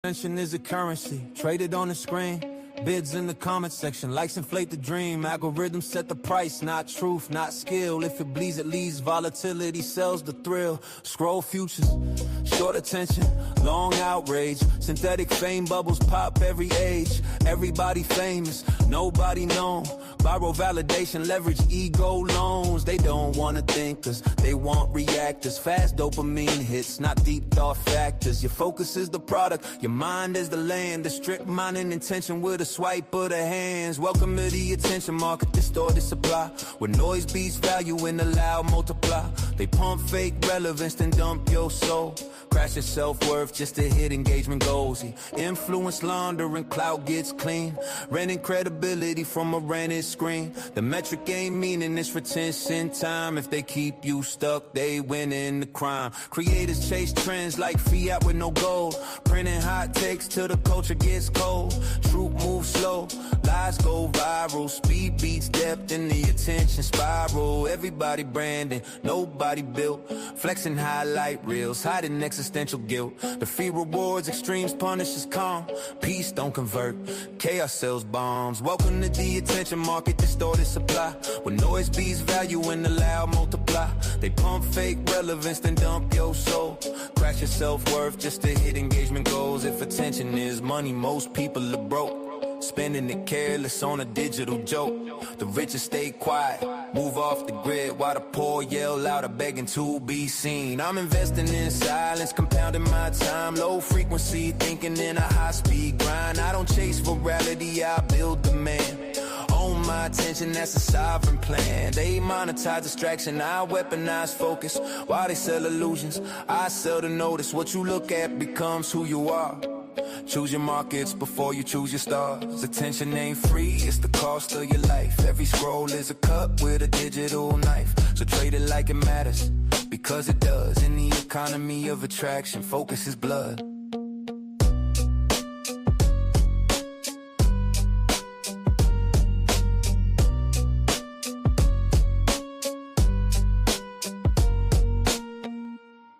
Attention is a currency, traded on the screen. Bids in the comment section, likes inflate the dream. Algorithms set the price, not truth, not skill. If it bleeds, it leads. Volatility sells the thrill. Scroll futures, short attention, long outrage. Synthetic fame bubbles pop every age. Everybody famous, nobody known. Borrow validation, leverage ego loans. They don't wanna think cause they want reactors. Fast dopamine hits, not deep thought factors. Your focus is the product, your mind is the land. The strict mind and intention with a swipe of the hands. Welcome to the attention market, distorted supply. Where noise beats value in the loud multiply. They pump fake relevance, then dump your soul. Crash your self-worth just to hit engagement goals. Influence laundering, clout gets clean. Renting credibility from a rented screen. The metric ain't meaning it's retention time. If they keep you stuck, they win in the crime. Creators chase trends like fiat with no gold. Printing hot takes till the culture gets cold. Truth moves slow, lies go viral. Speed beats depth in the attention spiral. Everybody branding, nobody built. Flexing highlight reels, hiding existential guilt. The fee rewards extremes, punishes calm. Peace don't convert, chaos sells bombs. Welcome to the attention market, distorted supply. Where noise beats value and the loud multiply. They pump fake relevance, then dump your soul. Crash your self-worth just to hit engagement goals. If attention is money, most people are broke. Spending it careless on a digital joke. The richest stay quiet, move off the grid, while the poor yell louder, begging to be seen. I'm investing in silence, compounding my time. Low frequency, thinking in a high-speed grind. I don't chase virality, I build demand. Own my attention, that's a sovereign plan. They monetize distraction, I weaponize focus. While they sell illusions, I sell the notice. What you look at becomes who you are. Choose your markets before you choose your stars. Attention ain't free, it's the cost of your life. Every scroll is a cut with a digital knife. So trade it like it matters, because it does. In the economy of attraction, focus is blood.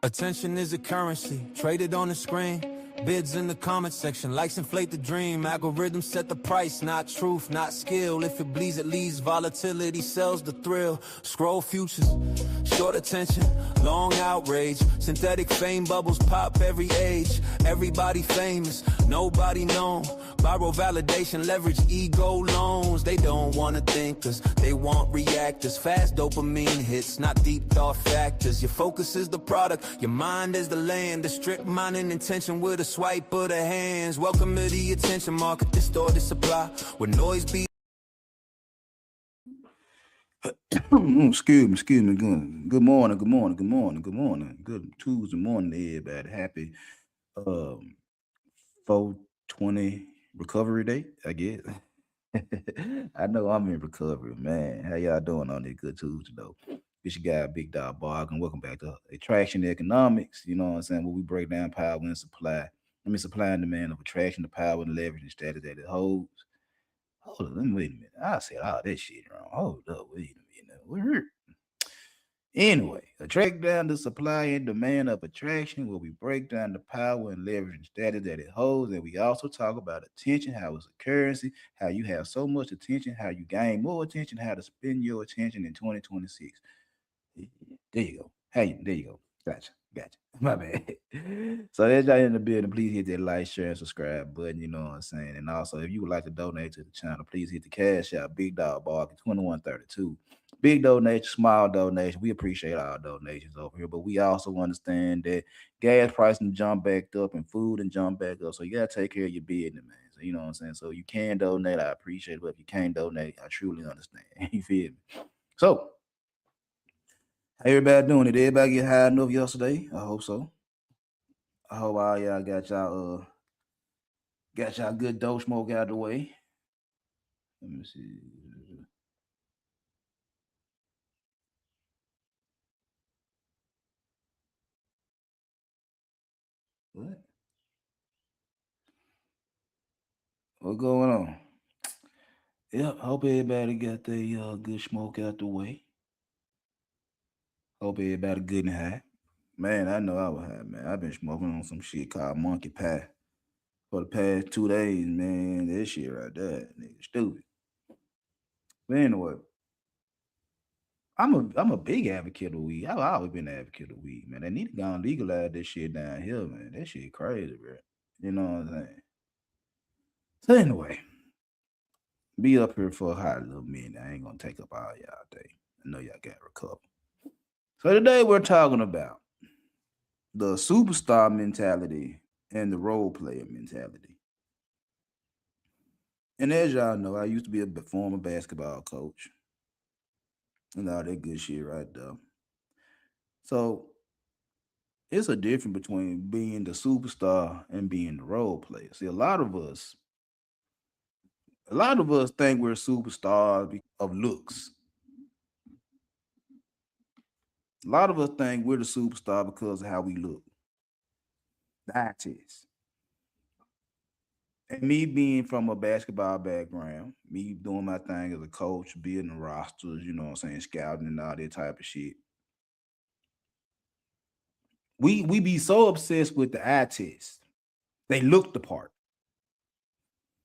Attention is a currency, traded on the screen. Bids in the comment section, likes inflate the dream. Algorithms set the price, not truth, not skill. If it bleeds, it leads. Volatility sells the thrill. Scroll futures, short attention, long outrage. Synthetic fame bubbles pop every age. Everybody famous, nobody known. Borrow validation, leverage ego loans. They don't wanna think cause they want reactors. Fast dopamine hits, not deep thought factors. Your focus is the product, your mind is the land. The strict mind and intention with a swipe of the hands. Welcome to the attention market, distorted supply. Where noise be. Excuse me. Good morning. Good Tuesday morning to everybody. Happy 420 recovery day, I guess. I know I'm in recovery, man. How y'all doing on this good Tuesday though? This your guy, Big Dog Barg, and welcome back to Attraction Economics. You know what I'm saying? Where we break down power and supply. Supply and demand of attraction, the power and leverage and status that it holds. Hold on, let me wait a minute. I said all that shit wrong. Hold up, wait a minute. We're Anyway, attract down the supply and demand of attraction, where we break down the power and leverage and status that it holds, and we also talk about attention, how it's a currency, how you have so much attention, how you gain more attention, how to spend your attention in 2026. There you go. Hey, there you go. Gotcha. My bad. So as y'all in the building, please hit that like, share, and subscribe button. You know what I'm saying? And also, if you would like to donate to the channel, please hit the cash out, Big Dog Bargain 2132. Big donation, small donation. We appreciate all donations over here, but we also understand that gas pricing jump back up and food and jump back up. So you gotta take care of your business, man. So you know what I'm saying? So you can donate, I appreciate it. But if you can't donate, I truly understand. You feel me? So how everybody doing? Did everybody get high enough yesterday? I hope so. I hope all y'all got y'all good dope smoke out the way. Let me see. What? What going on? Yep, hope everybody got their good smoke out the way. Hope everybody good and high. Man, I know I was high, man. I've been smoking on some shit called monkey pie. for the past 2 days, man. That shit right there, nigga, stupid. But anyway, I'm a big advocate of weed. I've always been an advocate of weed, man. They need to go and legalize this shit down here, man. That shit crazy, bro. You know what I'm saying? So anyway, be up here for a hot little minute. I ain't gonna take up all y'all day. I know y'all got to recover. So today we're talking about the superstar mentality and the role player mentality. And as y'all know, I used to be a former basketball coach and all that good shit right there. So it's a difference between being the superstar and being the role player. See, a lot of us think we're superstars of looks. A lot of us think we're the superstar because of how we look. That is. And me being from a basketball background, me doing my thing as a coach, building rosters, you know what I'm saying, scouting and all that type of shit. We be so obsessed with the eye test. They look the part.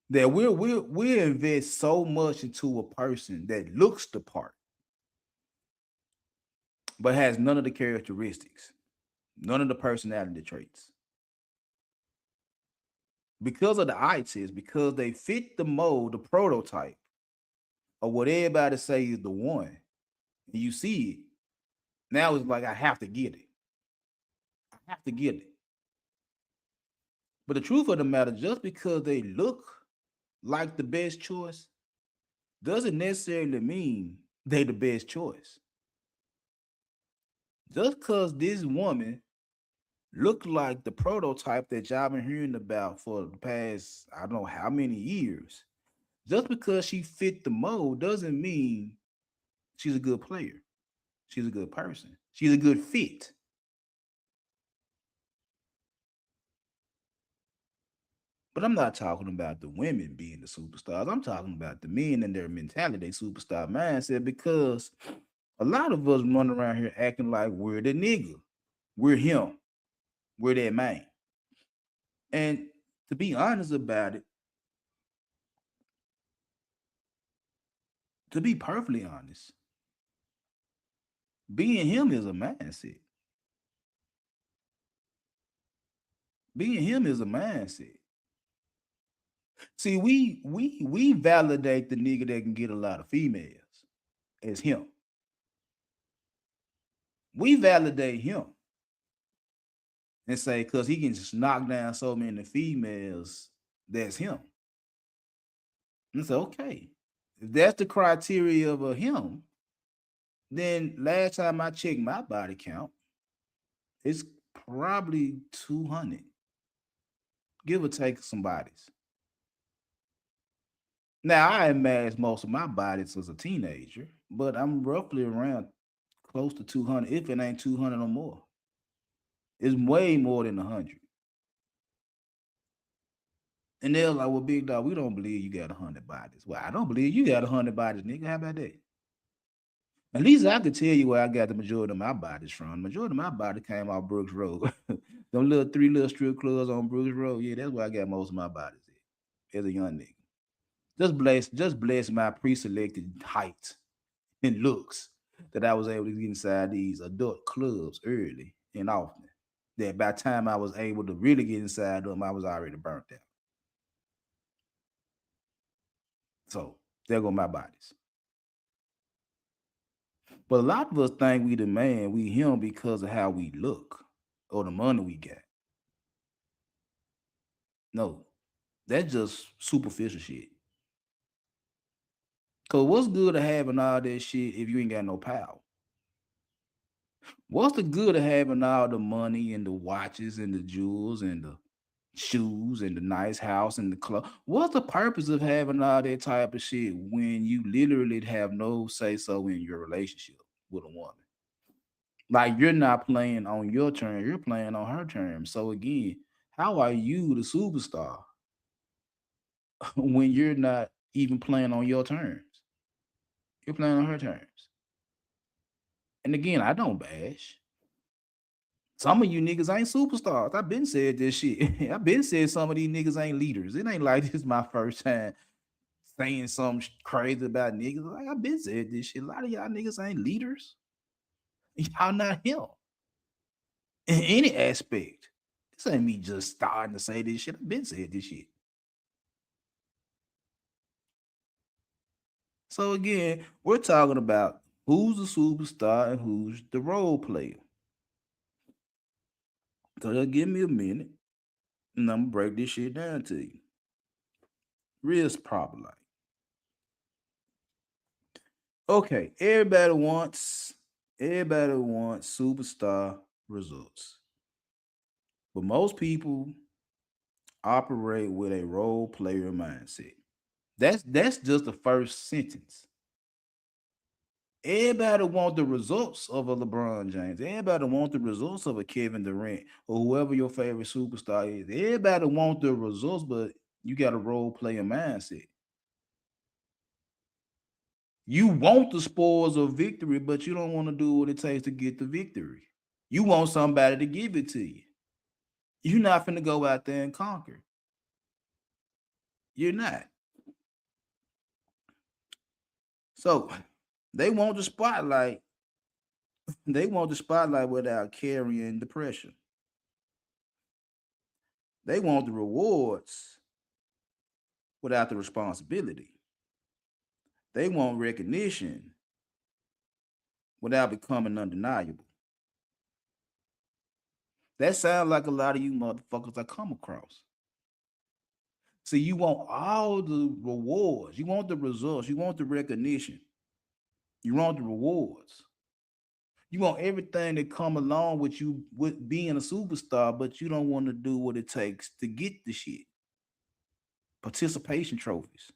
That we invest so much into a person that looks the part, but has none of the characteristics, none of the personality traits. Because of the eye test, because they fit the mold, the prototype of what everybody say is the one, and you see it. Now it's like I have to get it. I have to get it. But the truth of the matter, just because they look like the best choice, doesn't necessarily mean they the best choice. Just because this woman looked like the prototype that y'all been hearing about for the past I don't know how many years, just because she fit the mold doesn't mean she's a good player. She's a good person. She's a good fit. But I'm not talking about the women being the superstars. I'm talking about the men and their mentality, their superstar mindset, because a lot of us run around here acting like we're the nigga. We're him. We're that man. And to be honest about it, to be perfectly honest, being him is a mindset. Being him is a mindset. See, we validate the nigga that can get a lot of females as him. We validate him and say because he can just knock down so many females, that's him. And it's okay. If that's the criteria of a him, then last time I checked my body count, it's probably 200, give or take some bodies. Now I amassed most of my bodies as a teenager, but I'm roughly around close to 200, if it ain't 200 or more. It's way more than 100. And they're like, well, big dog, we don't believe you got 100 bodies. Well, I don't believe you got 100 bodies, nigga. How about that? At least I could tell you where I got the majority of my bodies from. The majority of my body came off Brooks Road. Them little three little strip clubs on Brooks Road. Yeah, that's where I got most of my bodies at as a young nigga. Just bless my pre-selected height and looks that I was able to get inside these adult clubs early and often. That by the time I was able to really get inside them, I was already burnt out. So there go my bodies. But a lot of us think we the man, we him because of how we look or the money we got. No, that's just superficial shit. Cause what's good of having all that shit if you ain't got no power? What's the good of having all the money and the watches and the jewels and the shoes and the nice house and the clothes? What's the purpose of having all that type of shit when you literally have no say so in your relationship with a woman? Like you're not playing on your terms, you're playing on her terms. So again, how are you the superstar when you're not even playing on your terms? You're playing on her terms. And again, I don't bash. Some of you niggas ain't superstars. I've been said this shit. I've been said some of these niggas ain't leaders. It ain't like this is my first time saying something crazy about niggas. Like I've been said this shit. A lot of y'all niggas ain't leaders. Y'all not him in any aspect. This ain't me just starting to say this shit. I've been said this shit. So again, we're talking about who's the superstar and who's the role player. So just give me a minute, and I'm gonna break this shit down to you. Real proper like. Okay, everybody wants superstar results. But most people operate with a role player mindset. That's just the first sentence. Everybody want the results of a LeBron James. Everybody want the results of a Kevin Durant or whoever your favorite superstar is. Everybody want the results, but you got a role player mindset. You want the spoils of victory, but you don't want to do what it takes to get the victory. You want somebody to give it to you. You're not finna go out there and conquer. You're not. So they want the spotlight. They want the spotlight without carrying the pressure. They want the rewards without the responsibility. They want recognition without becoming undeniable. That sounds like a lot of you motherfuckers I come across. See, you want all the rewards, you want the results, you want the recognition, you want the rewards. You want everything that come along with you with being a superstar, but you don't want to do what it takes to get the shit. Participation trophies.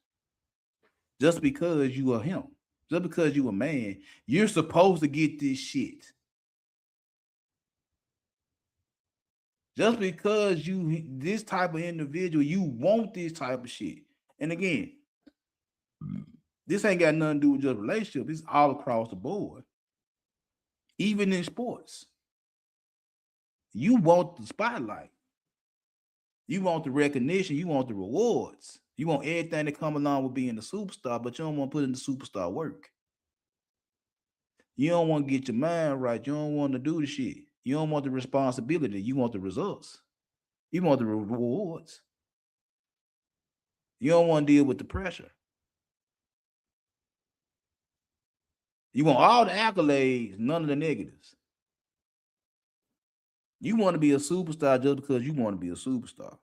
Just because you are him, just because you a man, you're supposed to get this shit. Just because you this type of individual, you want this type of shit. And again, this ain't got nothing to do with just relationships. It's all across the board. Even in sports. You want the spotlight. You want the recognition. You want the rewards. You want everything to come along with being a superstar, but you don't want to put in the superstar work. You don't want to get your mind right. You don't want to do the shit. You don't want the responsibility. You want the results. You want the rewards. You don't want to deal with the pressure. You want all the accolades, none of the negatives. You want to be a superstar just because you want to be a superstar.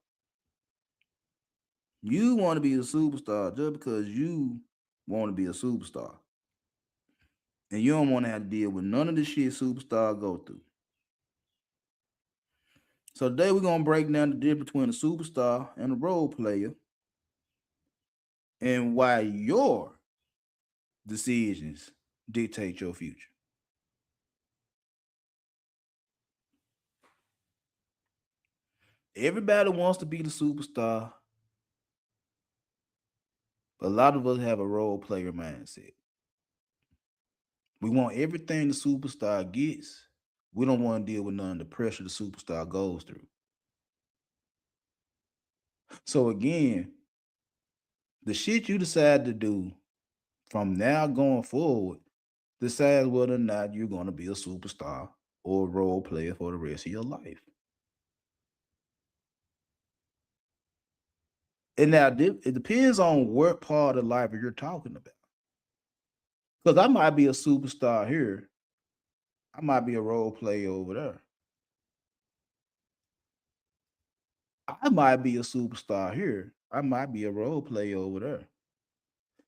You want to be a superstar just because you want to be a superstar. And you don't want to have to deal with none of the shit superstars go through. So today we're gonna break down the difference between a superstar and a role player and why your decisions dictate your future. Everybody wants to be the superstar, but a lot of us have a role player mindset. We want everything the superstar gets. We don't want to deal with none of the pressure the superstar goes through. So again, the shit you decide to do from now going forward decides whether or not you're going to be a superstar or a role player for the rest of your life. And now it depends on what part of life you're talking about. Because I might be a superstar here, I might be a role player over there. I might be a superstar here, I might be a role player over there.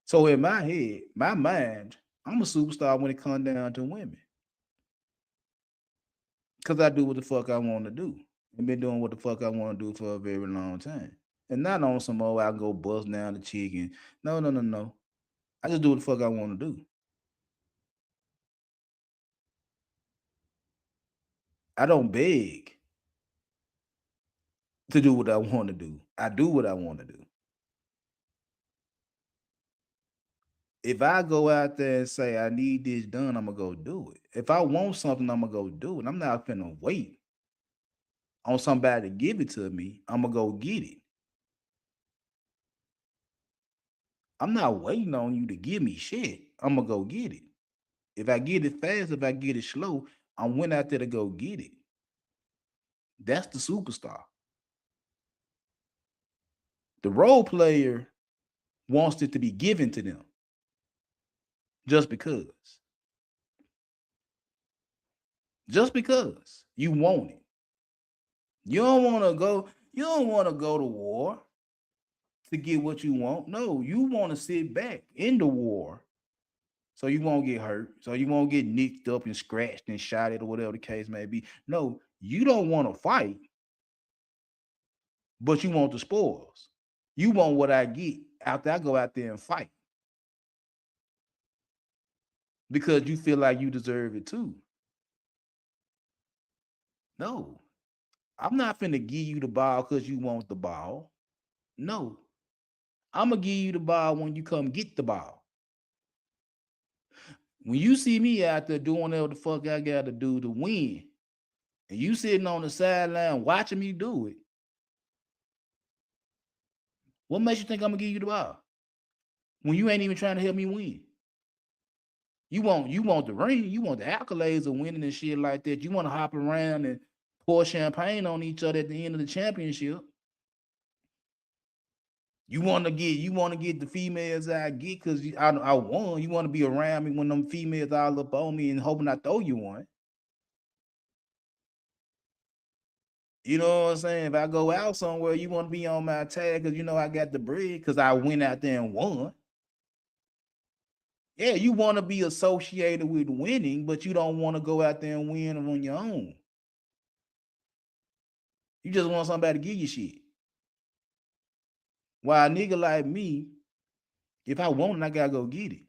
So in my head, my mind, I'm a superstar when it comes down to women. Because I do what the fuck I want to do. I've been doing what the fuck I want to do for a very long time. And not on some old I go bust down the chicken. No, no, no, no. I just do what the fuck I want to do. I don't beg to do what I want to do. I do what I want to do. If I go out there and say I need this done, I'm gonna go do it. If I want something, I'm gonna go do it. I'm not finna wait. on somebody to give it to me, I'm gonna go get it. I'm not waiting on you to give me shit. I'm gonna go get it. If I get it fast, if I get it slow, I went out there to go get it. That's the superstar. The role player wants it to be given to them just because. Just because you want it. You don't want to go, you don't want to go to war to get what you want. No, you want to sit back in the war so you won't get hurt, so you won't get nicked up and scratched and shot at or whatever the case may be. No, you don't want to fight, but you want the spoils. You want what I get after I go out there and fight because you feel like you deserve it too. No, I'm not finna give you the ball because you want the ball. No, I'm gonna give you the ball when you come get the ball. When you see me out there doing whatever the fuck I gotta do to win, and you sitting on the sideline watching me do it, what makes you think I'm gonna give you the ball when you ain't even trying to help me win? You want the ring, you want the accolades of winning and shit like that. You want to hop around and pour champagne on each other at the end of the championship. You want to get the females I get because I won. You want to be around me when them females all up on me and hoping I throw you one. You know what I'm saying? If I go out somewhere, you want to be on my tag because you know I got the bread because I went out there and won. Yeah, you want to be associated with winning, but you don't want to go out there and win on your own. You just want somebody to give you shit. While a nigga like me, if I want it, I gotta go get it.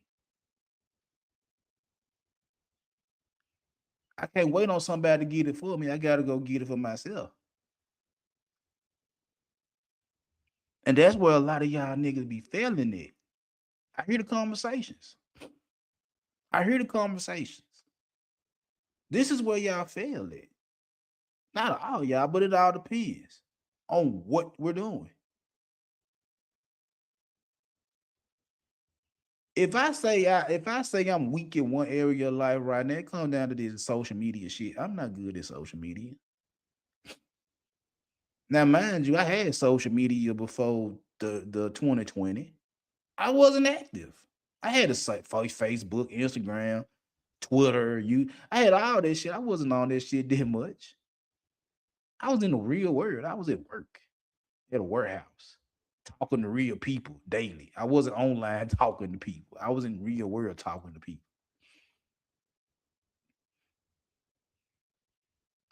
I can't wait on somebody to get it for me. I gotta go get it for myself. And that's where a lot of y'all niggas be failing it. I hear the conversations. I hear the conversations. This is where y'all fail at. Not all y'all, but it all depends on what we're doing. If I say I'm weak in one area of life right now, it comes down to this social media shit. I'm not good at social media. Now, mind you, I had social media before the 2020. I wasn't active. I had a site Facebook, Instagram, Twitter, I had all that shit. I wasn't on that shit that much. I was in the real world. I was at work at a warehouse, talking to real people daily. I wasn't online talking to people. I was in real world talking to people.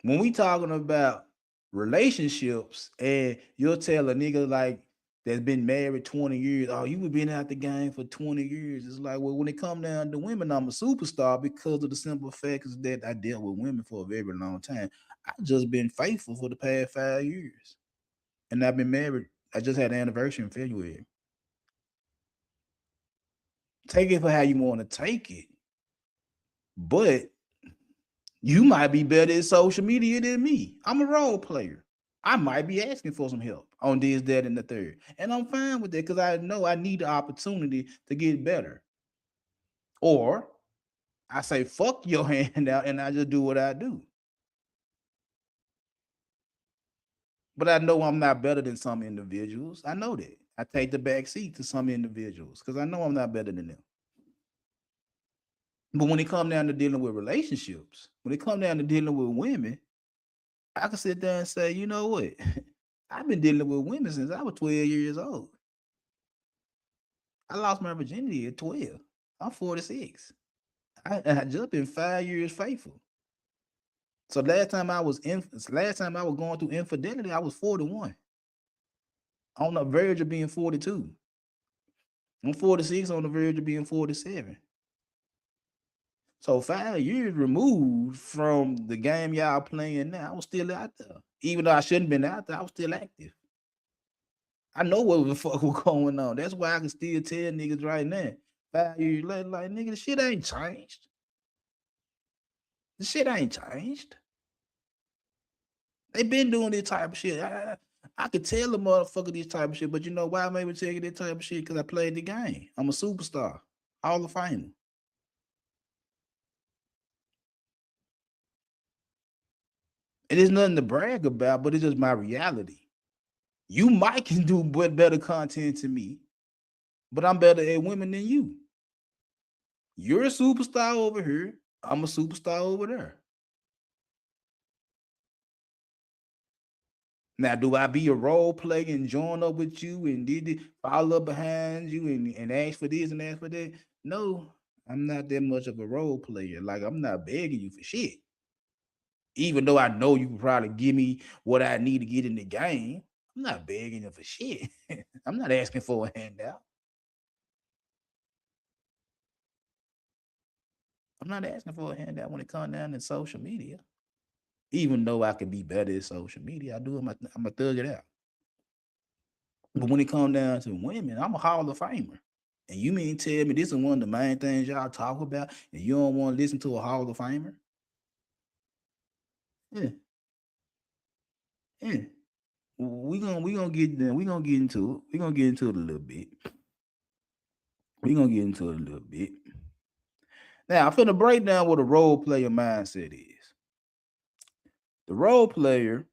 When we talking about relationships and you'll tell a nigga like that's been married 20 years, oh, you been out the game for 20 years. It's like, well, when it come down to women, I'm a superstar because of the simple fact is that I dealt with women for a very long time. I've just been faithful for the past 5 years. And I've been married. I just had an anniversary in February. Take it for how you want to take it. But you might be better at social media than me. I'm a role player. I might be asking for some help on this, that, and the third. And I'm fine with that because I know I need the opportunity to get better. Or I say, fuck your hand out and I just do what I do. But I know I'm not better than some individuals. I know that. I take the back seat to some individuals because I know I'm not better than them. But when it comes down to dealing with relationships, when it comes down to dealing with women, I can sit there and say, you know what? I've been dealing with women since I was 12 years old. I lost my virginity at 12. I'm 46. I just been 5 years faithful. So last time I was going through infidelity, I was 41. On the verge of being 42. I'm 46 on the verge of being 47. So 5 years removed from the game y'all playing now, I was still out there. Even though I shouldn't have been out there, I was still active. I know what the fuck was going on. That's why I can still tell niggas right now. 5 years later, like, nigga, the shit ain't changed. The shit ain't changed. They been doing this type of shit. I could tell a motherfucker this type of shit, but you know why I'm able to tell you this type of shit? Because I played the game. I'm a superstar, Hall of Famer. And it's nothing to brag about, but it's just my reality. You might can do better content to me, but I'm better at women than you. You're a superstar over here. I'm a superstar over there. Now, do I be a role player and join up with you and did it, follow up behind you and ask for this and ask for that? No, I'm not that much of a role player. Like I'm not begging you for shit. Even though I know you can probably give me what I need to get in the game, I'm not begging you for shit. I'm not asking for a handout. I'm not asking for a handout when it comes down to social media. Even though I can be better at social media, I do. I'm a thug it out. But when it comes down to women, I'm a Hall of Famer. And you mean tell me this is one of the main things y'all talk about, and you don't want to listen to a Hall of Famer? Yeah, yeah. We gonna get we gonna get into it. We gonna get into it a little bit. We gonna get into it a little bit. Now I'm finna break down what a role player mindset is. The role player,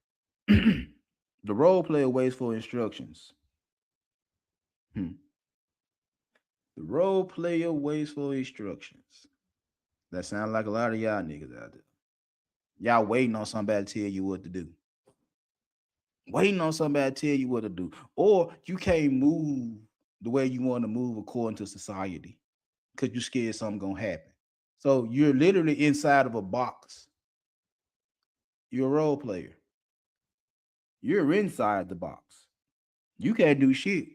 the role player waits for instructions. Hmm. The role player waits for instructions. That sounds like a lot of y'all niggas out there. Y'all waiting on somebody to tell you what to do. Waiting on somebody to tell you what to do. Or you can't move the way you want to move according to society because you're scared something gonna happen. So you're literally inside of a box. You're a role player. You're inside the box. You can't do shit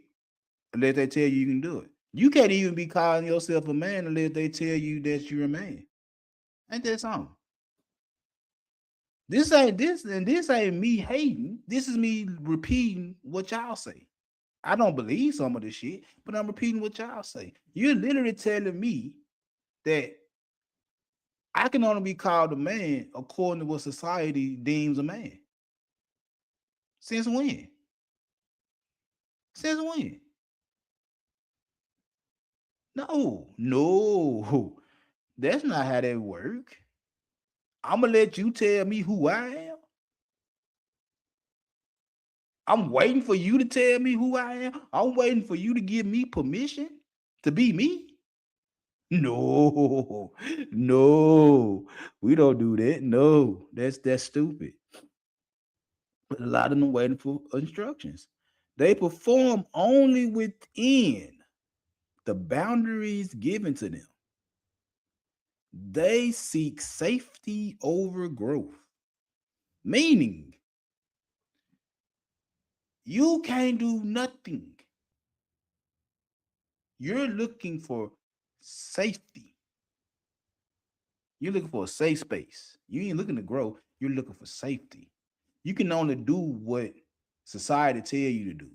unless they tell you can do it. You can't even be calling yourself a man unless they tell you that you're a man. Ain't that something? This ain't me hating. This is me repeating what y'all say. I don't believe some of this shit, but I'm repeating what y'all say. You're literally telling me that I can only be called a man according to what society deems a man. Since when? Since when? No, no. That's not how that work. I'm gonna let you tell me who I am. I'm waiting for you to tell me who I am. I'm waiting for you to give me permission to be me. No, no, we don't do that. No, that's stupid. But a lot of them waiting for instructions. They perform only within the boundaries given to them. They seek safety over growth, meaning you can't do nothing. You're looking for safety. You're looking for a safe space. You ain't looking to grow. You're looking for safety. You can only do what society tell you to do.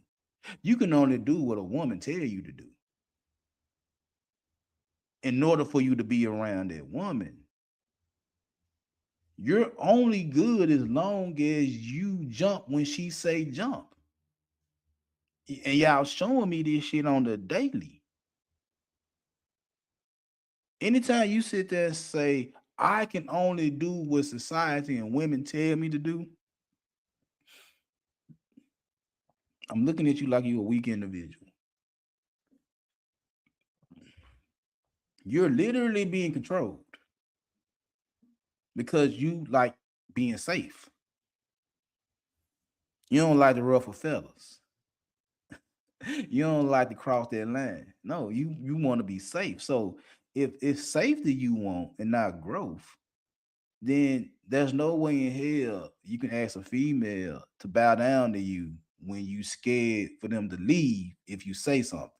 You can only do what a woman tell you to do. In order for you to be around that woman, you're only good as long as you jump when she say jump. And y'all showing me this shit on the daily. Anytime you sit there and say, I can only do what society and women tell me to do, I'm looking at you like you're a weak individual. You're literally being controlled because you like being safe. You don't like to ruffle feathers. You don't like to cross that line. No, you want to be safe. So if safety you want and not growth, then there's no way in hell you can ask a female to bow down to you when you scared for them to leave if you say something.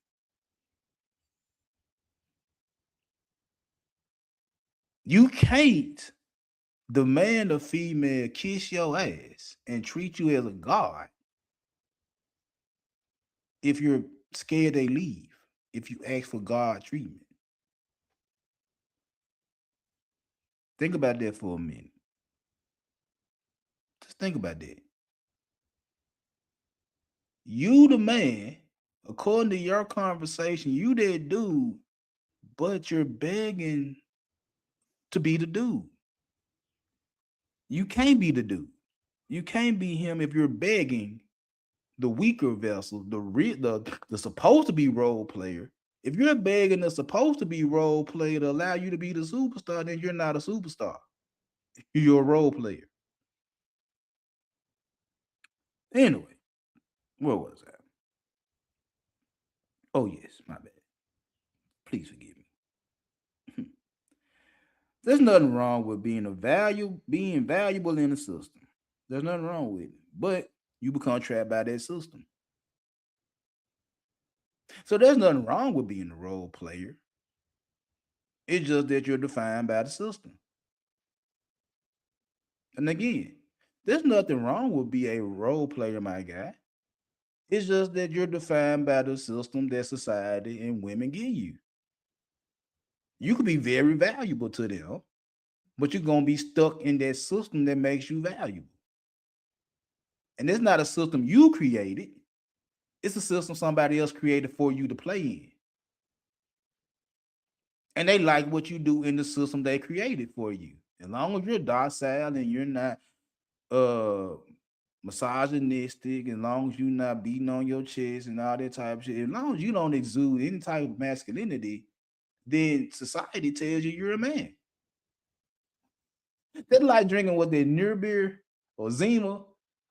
You can't demand a female kiss your ass and treat you as a god if you're scared they leave, if you ask for God treatment. Think about that for a minute. Think about that. You the man, according to your conversation, you that dude, but you're begging to be the dude. You can't be the dude. You can't be him if you're begging the weaker vessel, the supposed to be role player. If you're begging the supposed to be role player to allow you to be the superstar, then you're not a superstar. You're a role player. Anyway, where was that? Oh yes, my bad. Please forgive me. There's nothing wrong with being valuable in the system. There's nothing wrong with it. But you become trapped by that system. So there's nothing wrong with being a role player. It's just that you're defined by the system. And again, there's nothing wrong with being a role player, my guy. It's just that you're defined by the system that society and women give you. You could be very valuable to them, but you're gonna be stuck in that system that makes you valuable. And it's not a system you created, it's a system somebody else created for you to play in. And they like what you do in the system they created for you. As long as you're docile and you're not uh misogynistic, as long as you're not beating on your chest and all that type of shit, as long as you don't exude any type of masculinity, then society tells you you're a man. That's like drinking what they near beer or Zima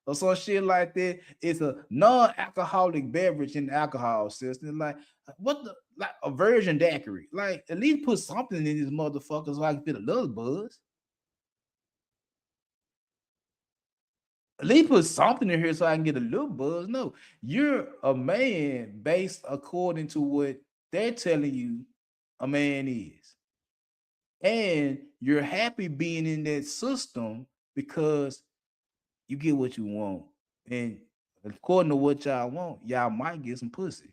or some shit like that. It's a non-alcoholic beverage in the alcohol system. Like what the like a virgin daiquiri. Like at least put something in these motherfuckers so I can feel a little buzz. At least put something in here so I can get a little buzz. No, you're a man based according to what they're telling you a man is. And you're happy being in that system because you get what you want. And according to what y'all want, y'all might get some pussy.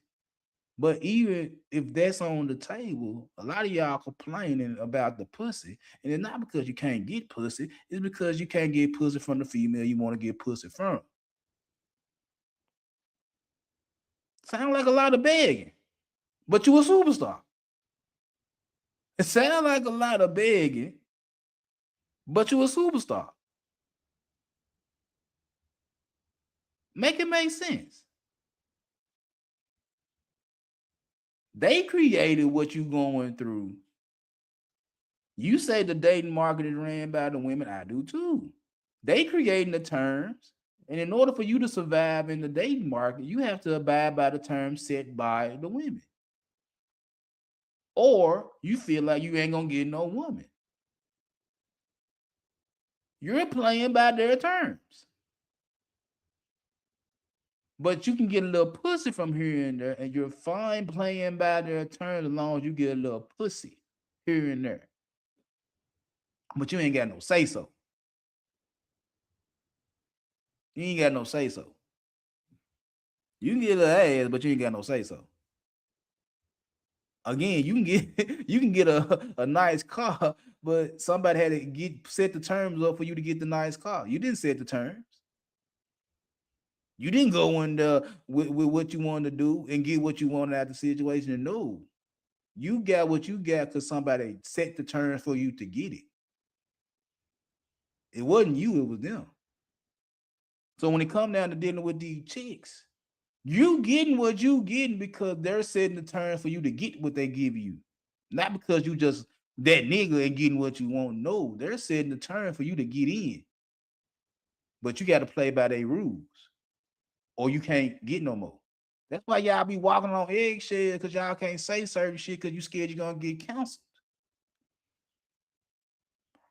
But even if that's on the table, a lot of y'all complaining about the pussy. And it's not because you can't get pussy, it's because you can't get pussy from the female you want to get pussy from. Sound like a lot of begging, but you a superstar. It sounds like a lot of begging, but you a superstar. Make it make sense. They created what you going through. You say the dating market is ran by the women. I do too. They creating the terms. And in order for you to survive in the dating market, you have to abide by the terms set by the women. Or you feel like you ain't gonna get no woman. You're playing by their terms. But you can get a little pussy from here and there, and you're fine playing by their terms as long as you get a little pussy here and there. But you ain't got no say so. You ain't got no say so. You can get a ass, but you ain't got no say so. Again, you can get a nice car, but somebody had to get set the terms up for you to get the nice car. You didn't set the terms. You didn't go in with what you wanted to do and get what you wanted out of the situation. And no, you got what you got because somebody set the terms for you to get it. It wasn't you, it was them. So when it come down to dealing with these chicks, you getting what you getting because they're setting the terms for you to get what they give you. Not because you just that nigga and getting what you want. No, they're setting the term for you to get in. But you got to play by their rules or you can't get no more. That's why y'all be walking on eggshells because y'all can't say certain shit because you scared you're going to get canceled.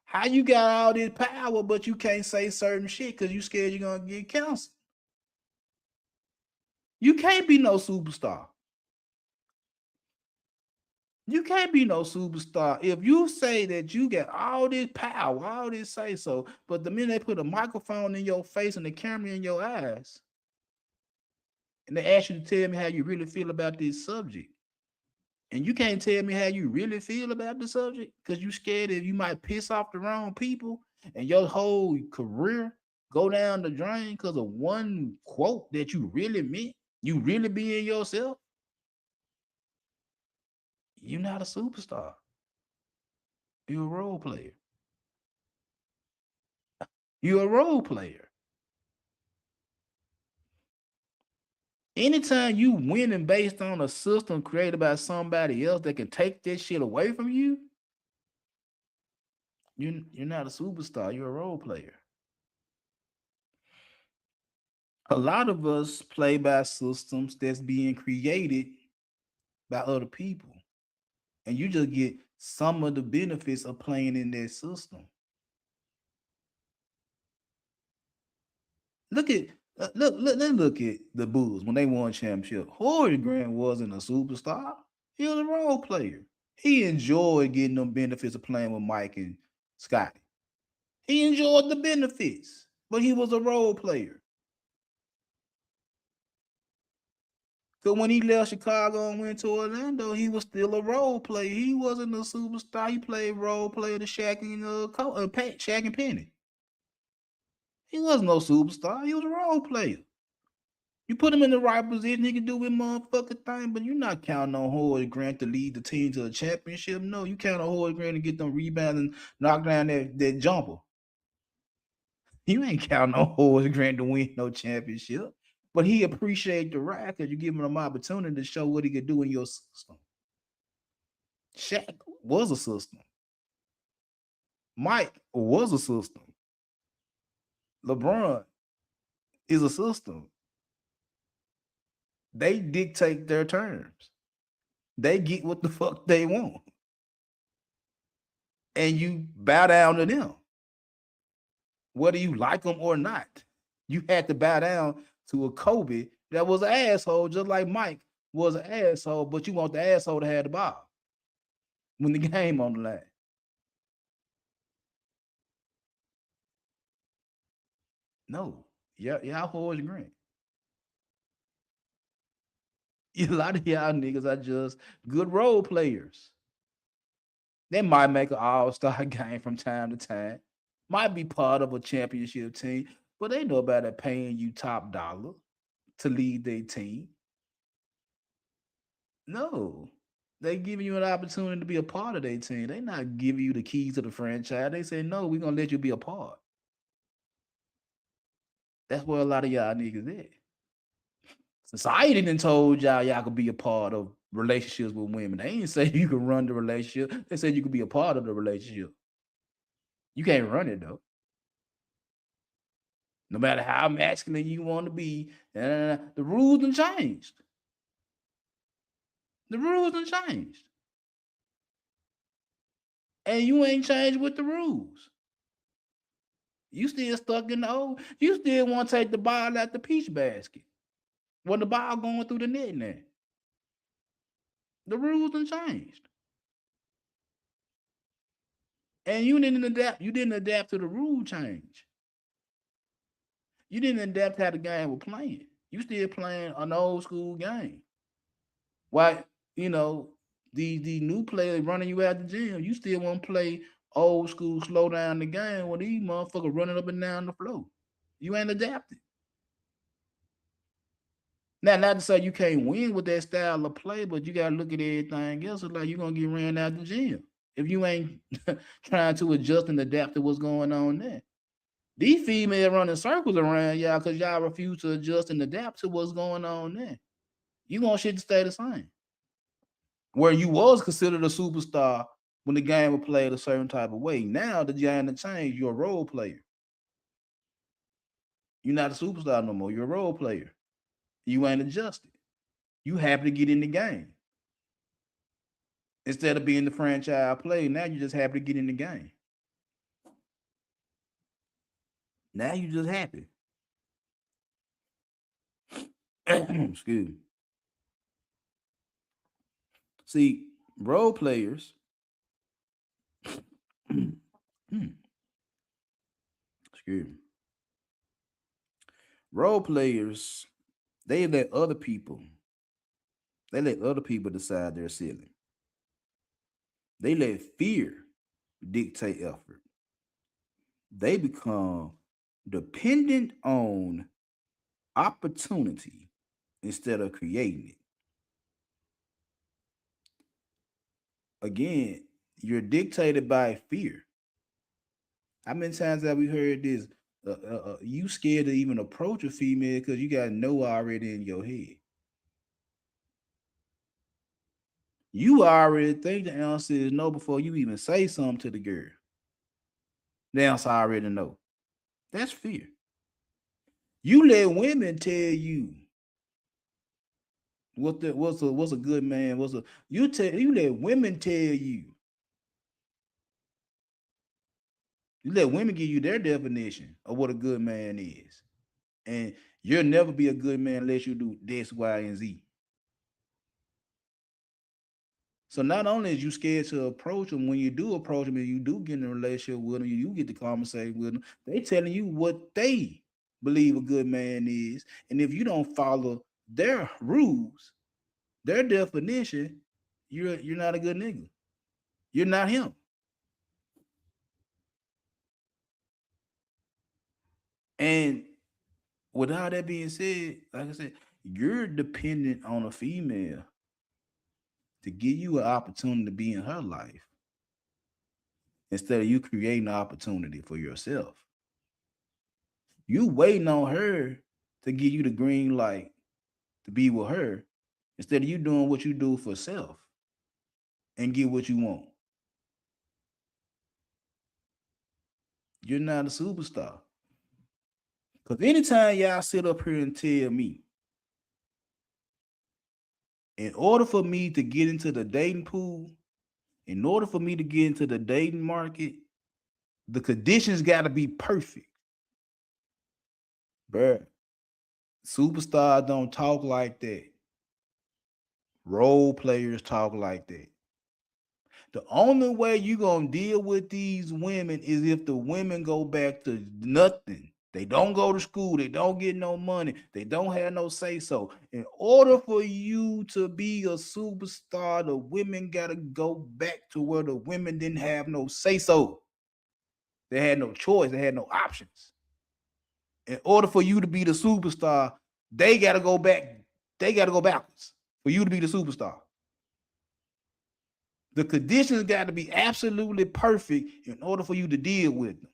How you got all this power, but you can't say certain shit because you scared you're going to get canceled? You can't be no superstar. You can't be no superstar if you say that you got all this power, all this say so, but the minute they put a microphone in your face and the camera in your eyes, and they ask you to tell me how you really feel about this subject, and you can't tell me how you really feel about the subject because you scared that you might piss off the wrong people and your whole career go down the drain because of one quote that you really meant, you really being yourself, you're not a superstar. You're a role player. You're a role player. Anytime you winning based on a system created by somebody else that can take that shit away from you, you're not a superstar. You're a role player. A lot of us play by systems that's being created by other people, and you just get some of the benefits of playing in that system. Look at let's look at the Bulls when they won championship. Horace Grant wasn't a superstar. He was a role player. He enjoyed getting them benefits of playing with Mike and Scotty. He enjoyed the benefits, but he was a role player. Because when he left Chicago and went to Orlando, he was still a role player. He wasn't a superstar. He played role player to Shaq and Shaq and Penny. He wasn't no superstar. He was a role player. You put him in the right position, he can do his motherfucking thing, but you're not counting on Horace Grant to lead the team to a championship. No, you count on Horace Grant to get them rebounds and knock down that jumper. You ain't counting on Horace Grant to win no championship. But he appreciate the ride because you give him an opportunity to show what he could do in your system. Shaq was a system. Mike was a system. LeBron is a system. They dictate their terms. They get what the fuck they want. And you bow down to them. Whether you like them or not. You had to bow down to a Kobe that was an asshole, just like Mike was an asshole, but you want the asshole to have the ball when the game on the line. No. Y'all Horace Grant. A lot of y'all niggas are just good role players. They might make an all-star game from time to time. Might be part of a championship team, but they know about it paying you top dollar to lead their team. No. They giving you an opportunity to be a part of their team. They not giving you the keys to the franchise. They say, no, we're gonna let you be a part. That's where a lot of y'all niggas at. Society done told y'all could be a part of relationships with women. They ain't say you can run the relationship. They said you could be a part of the relationship. You can't run it though. No matter how masculine you want to be, the rules done changed. The rules done changed. And you ain't changed with the rules. You still stuck in the old. You still want to take the ball out the peach basket. When the ball going through the net now. The rules done changed. And you didn't adapt. You didn't adapt to the rule change. You didn't adapt how the game was playing. You still playing an old school game. Why, you know, the new players running you out the gym, you still want to play old school, slow down the game when these motherfuckers running up and down the floor. You ain't adapted. Now, not to say you can't win with that style of play, but you gotta look at everything else. It's like you're gonna get ran out the gym if you ain't trying to adjust and adapt to what's going on there. These females running circles around y'all because y'all refuse to adjust and adapt to what's going on there. You want shit to stay the same. Where you was considered a superstar when the game was played a certain type of way. Now the game has changed. You're a role player. You're not a superstar no more. You're a role player. You ain't adjusted. You happy to get in the game. Instead of being the franchise player, now you just happy to get in the game. Now you just happy. Excuse me. See, role players, excuse me, role players, they let other people, they let other people decide their ceiling. They let fear dictate effort. They become dependent on opportunity instead of creating it. Again, you're dictated by fear. How many times have we heard this? You scared to even approach a female because you got no already in your head. You already think the answer is no before you even say something to the girl. The answer I already know. That's fear. You let women tell you what's a good man. You let women tell you. You let women give you their definition of what a good man is. And you'll never be a good man unless you do this, Y, and Z. So not only is you scared to approach them, when you do approach them and you do get in a relationship with them, you get to conversate with them, they telling you what they believe a good man is. And if you don't follow their rules, their definition, you're not a good nigga. You're not him. And with all that being said, like I said, you're dependent on a female to give you an opportunity to be in her life instead of you creating an opportunity for yourself. You waiting on her to give you the green light to be with her instead of you doing what you do for self and get what you want. You're not a superstar. Because anytime y'all sit up here and tell me, in order for me to get into the dating pool, in order for me to get into the dating market, the conditions got to be perfect. Bruh, superstars don't talk like that. Role players talk like that. The only way you gonna deal with these women is if the women go back to nothing. They don't go to school. They don't get no money. They don't have no say so. In order for you to be a superstar, the women gotta go back to where the women didn't have no say so. They had no choice. They had no options. In order for you to be the superstar, they gotta go back. They gotta go backwards for you to be the superstar. The conditions got to be absolutely perfect in order for you to deal with them.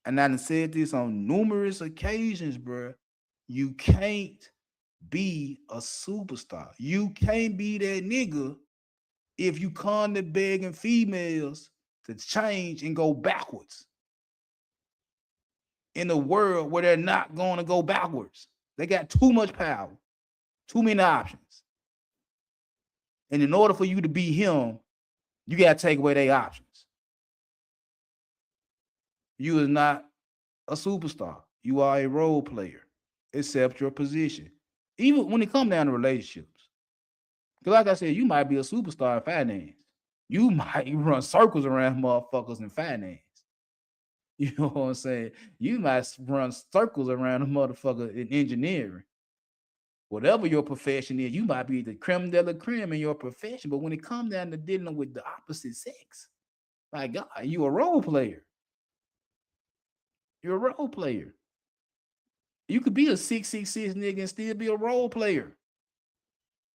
And I done said this on numerous occasions, bro. You can't be a superstar. You can't be that nigga if you constantly begging females to change and go backwards in a world where they're not going to go backwards. They got too much power, too many options. And in order for you to be him, you got to take away their options. You is not a superstar. You are a role player. Accept your position. Even when it comes down to relationships. Because like I said, you might be a superstar in finance. You might run circles around motherfuckers in finance. You know what I'm saying? You might run circles around a motherfucker in engineering. Whatever your profession is, you might be the creme de la creme in your profession. But when it comes down to dealing with the opposite sex, my God, you a role player. You're a role player. You could be a 666 nigga and still be a role player.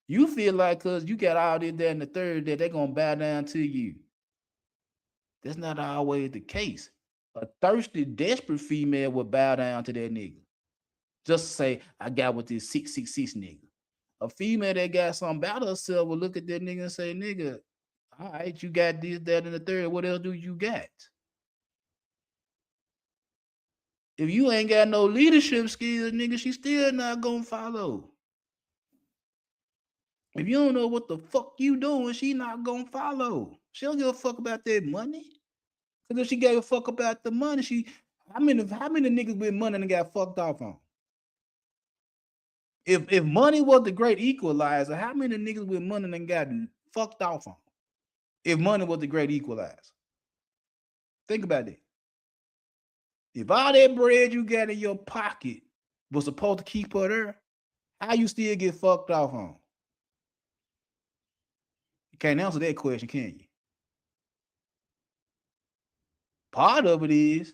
You feel like because you got all this, that, and the third that they're gonna bow down to you. That's not always the case. A thirsty, desperate female will bow down to that nigga. Just to say, I got with this 666 nigga. A female that got something about herself will look at that nigga and say, nigga, all right, you got this, that, and the third. What else do you got? If you ain't got no leadership skills, nigga, she still not gonna follow. If you don't know what the fuck you doing, she not gonna follow. She don't give a fuck about that money. Cause if she gave a fuck about the money, how many niggas with money and got fucked off on? If money was the great equalizer, how many niggas with money and got fucked off on? If money was the great equalizer. Think about that. If all that bread you got in your pocket was supposed to keep her there, how you still get fucked off on? You can't answer that question, can you? Part of it is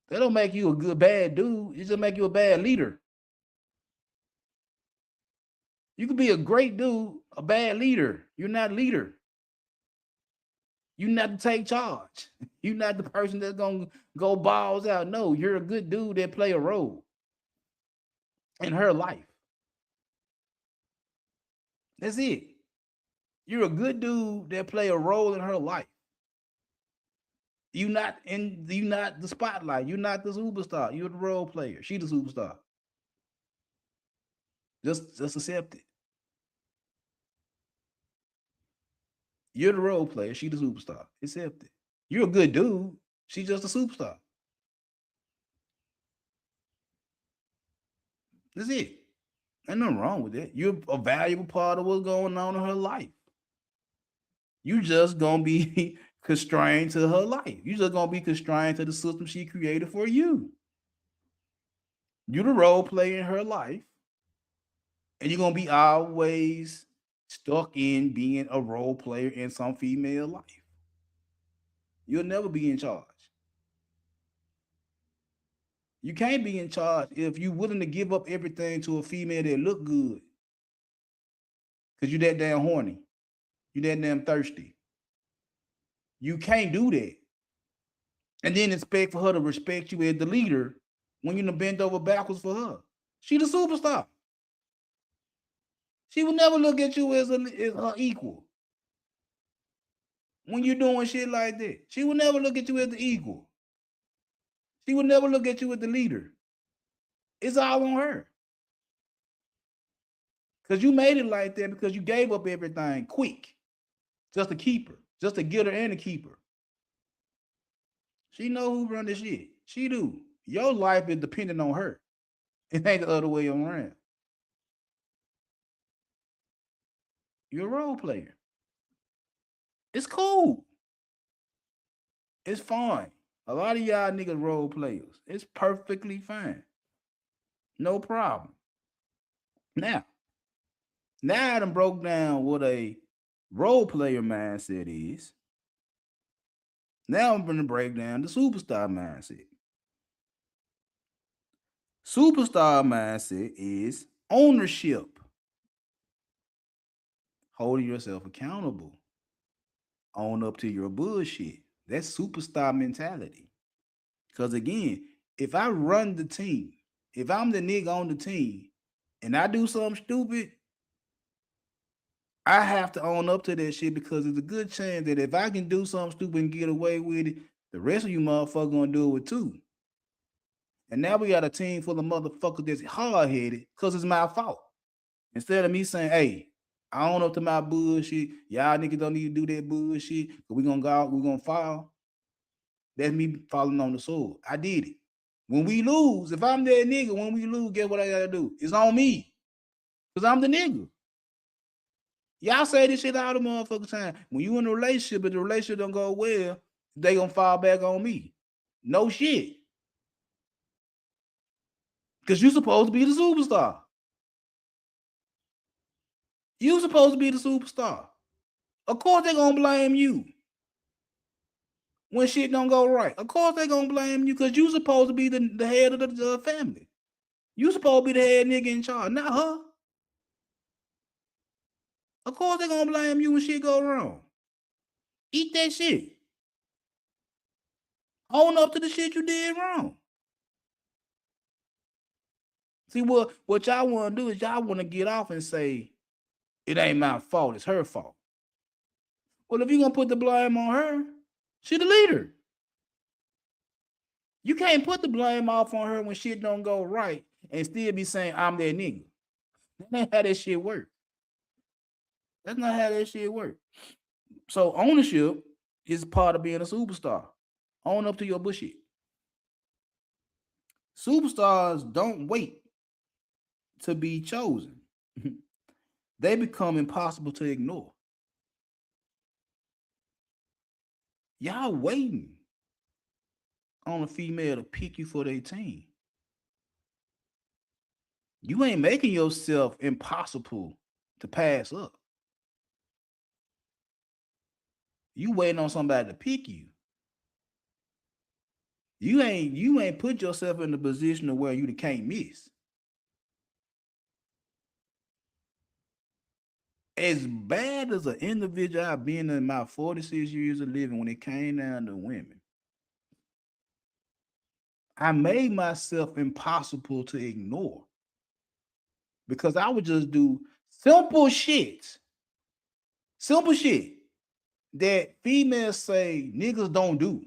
That don't make you a good bad dude. It just make you a bad leader. You could be a great dude, a bad leader. You're not a leader. You not to take charge. You not the person that's gonna go balls out. No, you're a good dude that play a role in her life. That's it. You're a good dude that play a role in her life. You not the spotlight. You're not the superstar. You're the role player. She the superstar. Just accept it. You're the role player. She the superstar. Accept it. You're a good dude. She just a superstar. That's it. Ain't nothing wrong with it. You're a valuable part of what's going on in her life. You just gonna be constrained to her life. You just gonna be constrained to the system she created for you. You're the role player in her life, and you're gonna be always stuck in being a role player in some female life. You'll never be in charge. You can't be in charge if you're willing to give up everything to a female that look good. Cause you that damn horny. You that damn thirsty. You can't do that. And then expect for her to respect you as the leader when you bend over backwards for her. She the superstar. She will never look at you as her equal. When you're doing shit like that, she will never look at you as the equal. She will never look at you as the leader. It's all on her. Because you made it like that because you gave up everything quick just to keep her, just to get her and to keep her. She know who run this shit. She do. Your life is dependent on her. It ain't the other way around. You're a role player. It's cool. It's fine. A lot of y'all niggas role players. It's perfectly fine. No problem. Now I done broke down what a role player mindset is. Now I'm gonna break down the superstar mindset. Superstar mindset is ownership, holding yourself accountable, own up to your bullshit. That's superstar mentality. Because again, if I run the team, if I'm the nigga on the team and I do something stupid, I have to own up to that shit because there's a good chance that if I can do something stupid and get away with it, the rest of you motherfuckers gonna do it too. And now we got a team full of motherfuckers that's hard headed because it's my fault. Instead of me saying, hey, I own up to my bullshit. Y'all niggas don't need to do that bullshit. We're gonna go out, we're gonna fall. That's me falling on the sword. I did it. When we lose, if I'm that nigga, when we lose, guess what I gotta do? It's on me. Because I'm the nigga. Y'all say this shit all the motherfucking time. When you in a relationship, if the relationship don't go well, they gonna fall back on me. No shit. Because you supposed to be the superstar. You supposed to be the superstar. Of course they gonna blame you when shit don't go right. Of course they gonna blame you because you supposed to be the head of the family. You supposed to be the head nigga in charge, not her. Of course they gonna blame you when shit go wrong. Eat that shit. Own up to the shit you did wrong. See, what y'all want to do is y'all want to get off and say, it ain't my fault, it's her fault. Well, if you're going to put the blame on her, she the leader. You can't put the blame off on her when shit don't go right and still be saying, I'm that nigga. That ain't how that shit work. That's not how that shit work. So ownership is part of being a superstar. Own up to your bullshit. Superstars don't wait to be chosen. They become impossible to ignore. Y'all waiting on a female to pick you for their team. You ain't making yourself impossible to pass up. You waiting on somebody to pick you. You ain't put yourself in a position of where you can't miss. as bad as an individual I've been in my 46 years of living when it came down to women, I made myself impossible to ignore because I would just do simple shit, simple shit that females say niggas don't do.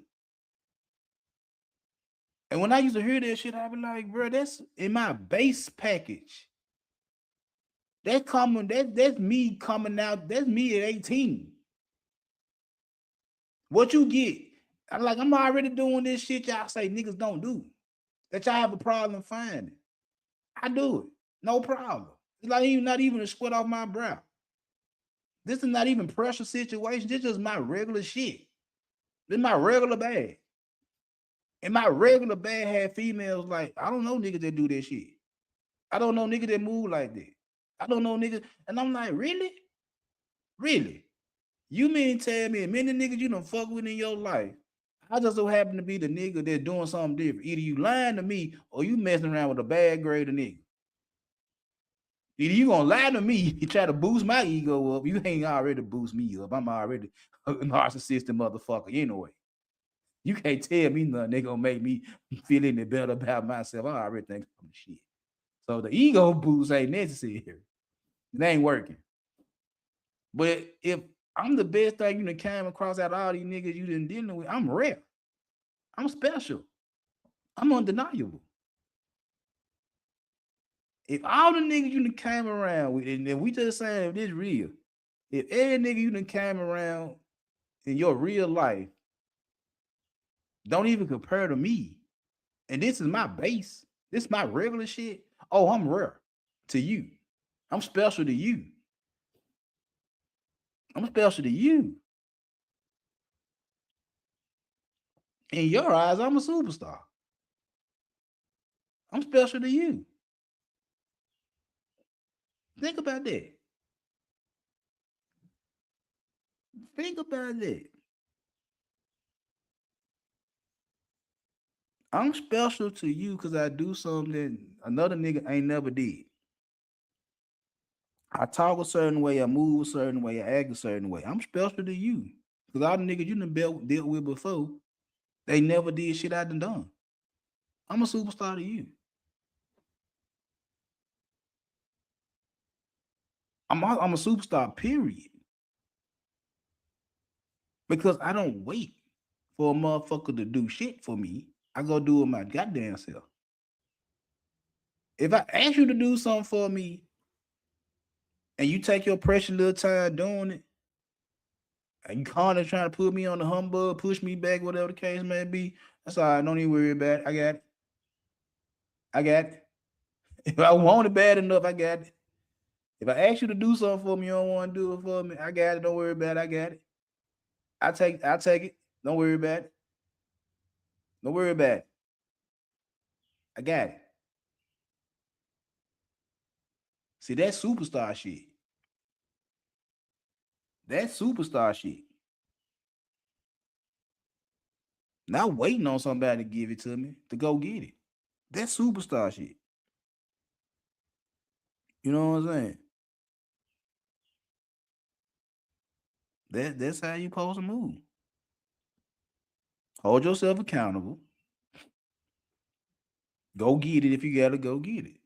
And when I used to hear that shit, I'd be like, bro, that's in my base package. That's me coming out. That's me at 18. What you get? I'm already doing this shit y'all say niggas don't do. That y'all have a problem finding. I do it. No problem. It's like even not even a sweat off my brow. This is not even pressure situation. This is just my regular shit. This is my regular bag. And my regular bag had females like, I don't know niggas that do that shit. I don't know niggas that move like that. I don't know niggas. And I'm like, really? Really? You mean tell me many niggas you done fuck with in your life? I just so happen to be the nigga that's doing something different. Either you lying to me or you messing around with a bad grade of nigga. Either you gonna lie to me and try to boost my ego up. You ain't already boost me up. I'm already a narcissistic motherfucker anyway. You can't tell me nothing. They gonna make me feel any better about myself. I already think I'm shit. So the ego boost ain't necessary. It ain't working. But if I'm the best thing you done came across out of all these niggas you done dealing with, I'm rare. I'm special. I'm undeniable. If all the niggas you done came around with, and we just saying if this real, if every nigga you done came around in your real life don't even compare to me, and this is my base, this is my regular shit, oh, I'm rare to you. I'm special to you. I'm special to you. In your eyes, I'm a superstar. I'm special to you. Think about that. Think about that. I'm special to you because I do something another nigga ain't never did. I talk a certain way, I move a certain way, I act a certain way. I'm special to you. Because all the niggas you done dealt with before, they never did shit I done. I'm a superstar to you. I'm a superstar, period. Because I don't wait for a motherfucker to do shit for me. I go do it my goddamn self. If I ask you to do something for me and you take your precious little time doing it, and you kind of trying to put me on the humbug, push me back, whatever the case may be, that's all right. Don't even worry about it. I got it. I got it. If I want it bad enough, I got it. If I ask you to do something for me, you don't want to do it for me, I got it. Don't worry about it. I got it. I take it. Don't worry about it. Don't worry about it. I got it. See, that's superstar shit. That's superstar shit. Not waiting on somebody to give it to me to go get it. That's superstar shit. You know what I'm saying? That's how you supposed to move. Hold yourself accountable. Go get it if you gotta go get it.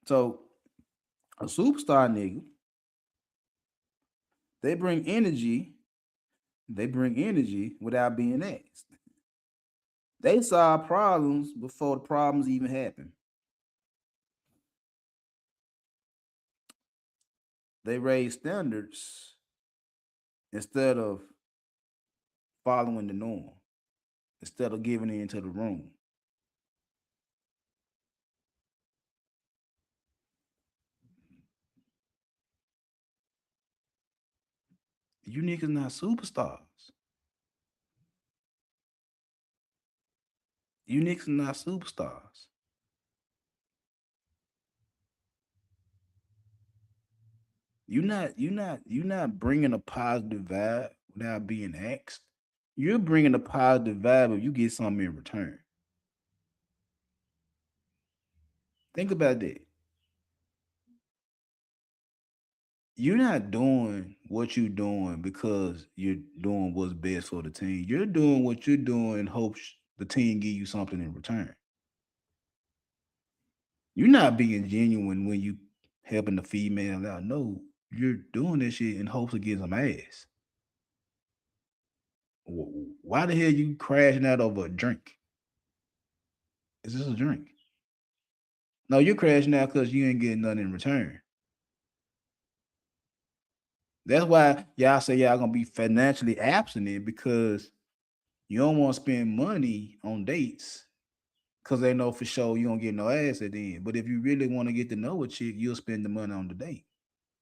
So a superstar nigga, they bring energy. They bring energy without being asked. They solve problems before the problems even happen. They raise standards instead of following the norm, instead of giving into the room. You niggas not superstars. You niggas not superstars. You not bringing a positive vibe without being asked. You're bringing a positive vibe if you get something in return. Think about that. you're not doing what you're doing because you're doing what's best for the team. You're doing what you're doing in hopes the team give you something in return. You're not being genuine when you helping the female out. No, you're doing this shit in hopes of getting some ass. Why the hell you crashing out over a drink? Is this a drink? No, you're crashing out because you ain't getting nothing in return. That's why y'all say y'all gonna be financially abstinent because you don't want to spend money on dates because they know for sure you don't get no ass at the end. But if you really want to get to know a chick, you'll spend the money on the date,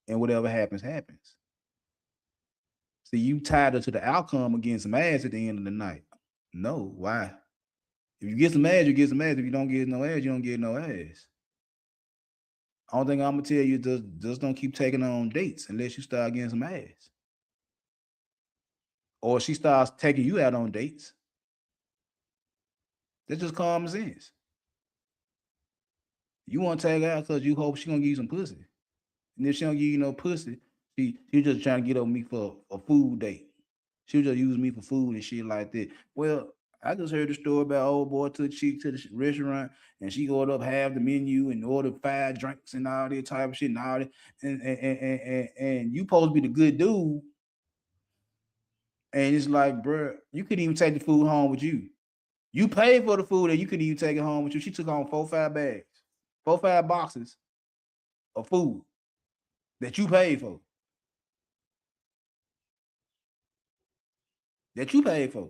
and whatever happens, happens. See, you tied her to the outcome of getting some ass at the end of the night. No, why? If you get some ass, you get some ass. If you don't get no ass, you don't get no ass. Only thing I'm gonna tell you is just don't keep taking her on dates unless you start getting some ass, or she starts taking you out on dates. That's just common sense. You want to take her out because you hope she gonna give you some pussy, and if she don't give you no pussy, she just trying to get on me for a food date. She'll just use me for food and shit like that. Well, I just heard the story about old boy took chick to the restaurant and she ordered up half the menu and ordered 5 drinks and all that type of shit and all that. And you supposed to be the good dude. And it's like, bro, you couldn't even take the food home with you. You paid for the food and you couldn't even take it home with you. She took home 4, 5 bags, 4, 5 boxes of food that you paid for. That you paid for.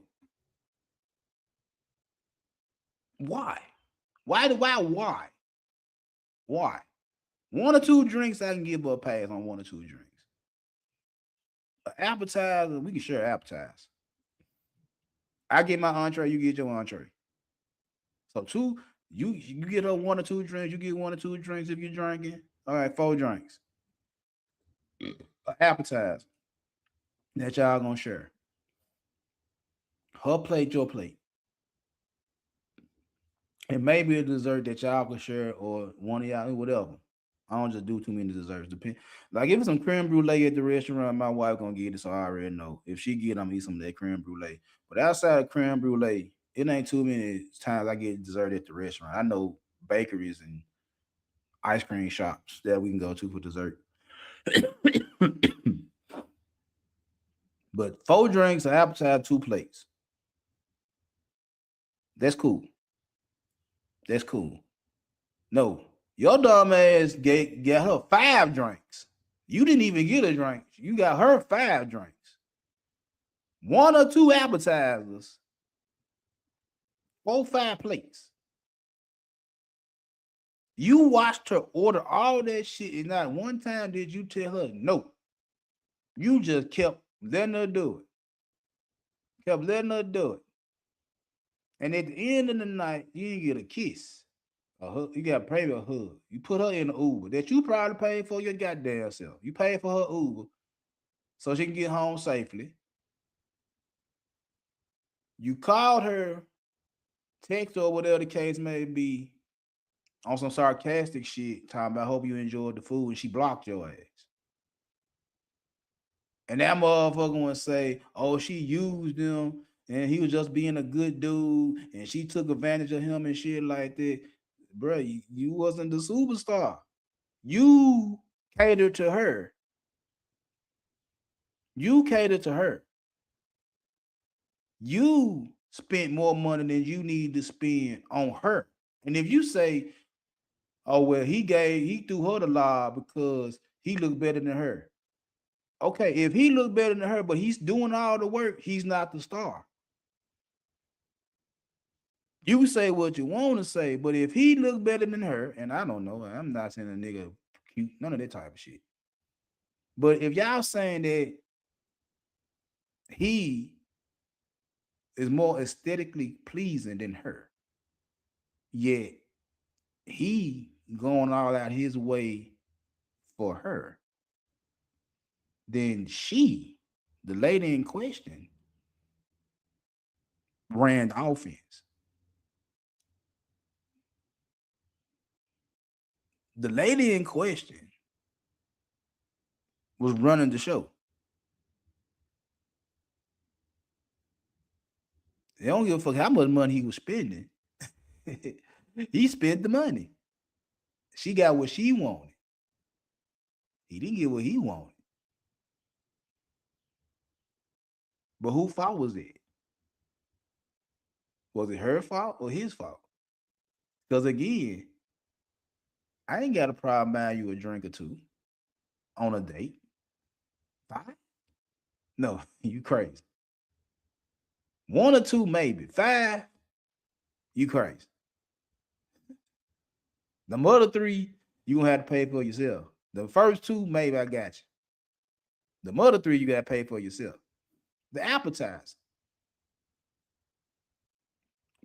Why? Why? Why? 1 or 2 drinks, I can give her a pass on 1 or 2 drinks. An appetizer, we can share appetizer. I get my entree, you get your entree. So two, you get her 1 or 2 drinks, you get 1 or 2 drinks if you're drinking. All right, 4 drinks. An appetizer that y'all gonna share. Her plate, your plate. And maybe a dessert that y'all can share or one of y'all, whatever. I don't just do too many desserts. Depend. Like if it's some creme brulee at the restaurant, my wife gonna get it, so I already know. If she get, I'm gonna eat some of that creme brulee. But outside of creme brulee, it ain't too many times I get dessert at the restaurant. I know bakeries and ice cream shops that we can go to for dessert. But 4 drinks, an appetizer, 2 plates. That's cool. That's cool. No, your dumb ass get her 5 drinks. You didn't even get a drink. You got her 5 drinks. 1 or 2 appetizers. 4, 5 plates. You watched her order all that shit, and not one time did you tell her no. You just kept letting her do it. Kept letting her do it. And at the end of the night, you didn't get a kiss. A hug. You got to pay for a hug. You put her in the Uber that you probably paid for your goddamn self. You paid for her Uber so she can get home safely. You called her, text or whatever the case may be, on some sarcastic shit, talking about hope you enjoyed the food, and she blocked your ass. And that motherfucker would say, oh, she used him and he was just being a good dude and she took advantage of him and shit like that. Bro, you wasn't the superstar. You catered to her. You catered to her. You spent more money than you need to spend on her. And if you say, oh, well, he threw her the lob because he looked better than her. Okay, if he looked better than her, but he's doing all the work, he's not the star. You can say what you want to say, but if he looked better than her, and I don't know, I'm not saying a nigga cute, none of that type of shit. But if y'all saying that he is more aesthetically pleasing than her, yet he going all out his way for her, then she, the lady in question, ran the offense. The lady in question was running the show. They don't give a fuck how much money he was spending. He spent the money. She got what she wanted. He didn't get what he wanted. But whose fault was it? Was it her fault or his fault? Because again, I ain't got a problem buying you a drink or two on a date. Five? No, you crazy. One or two, maybe. Five? You crazy. The other three, you gonna have to pay for yourself. The first two, maybe I got you. The other three, you gotta pay for yourself. The appetizer.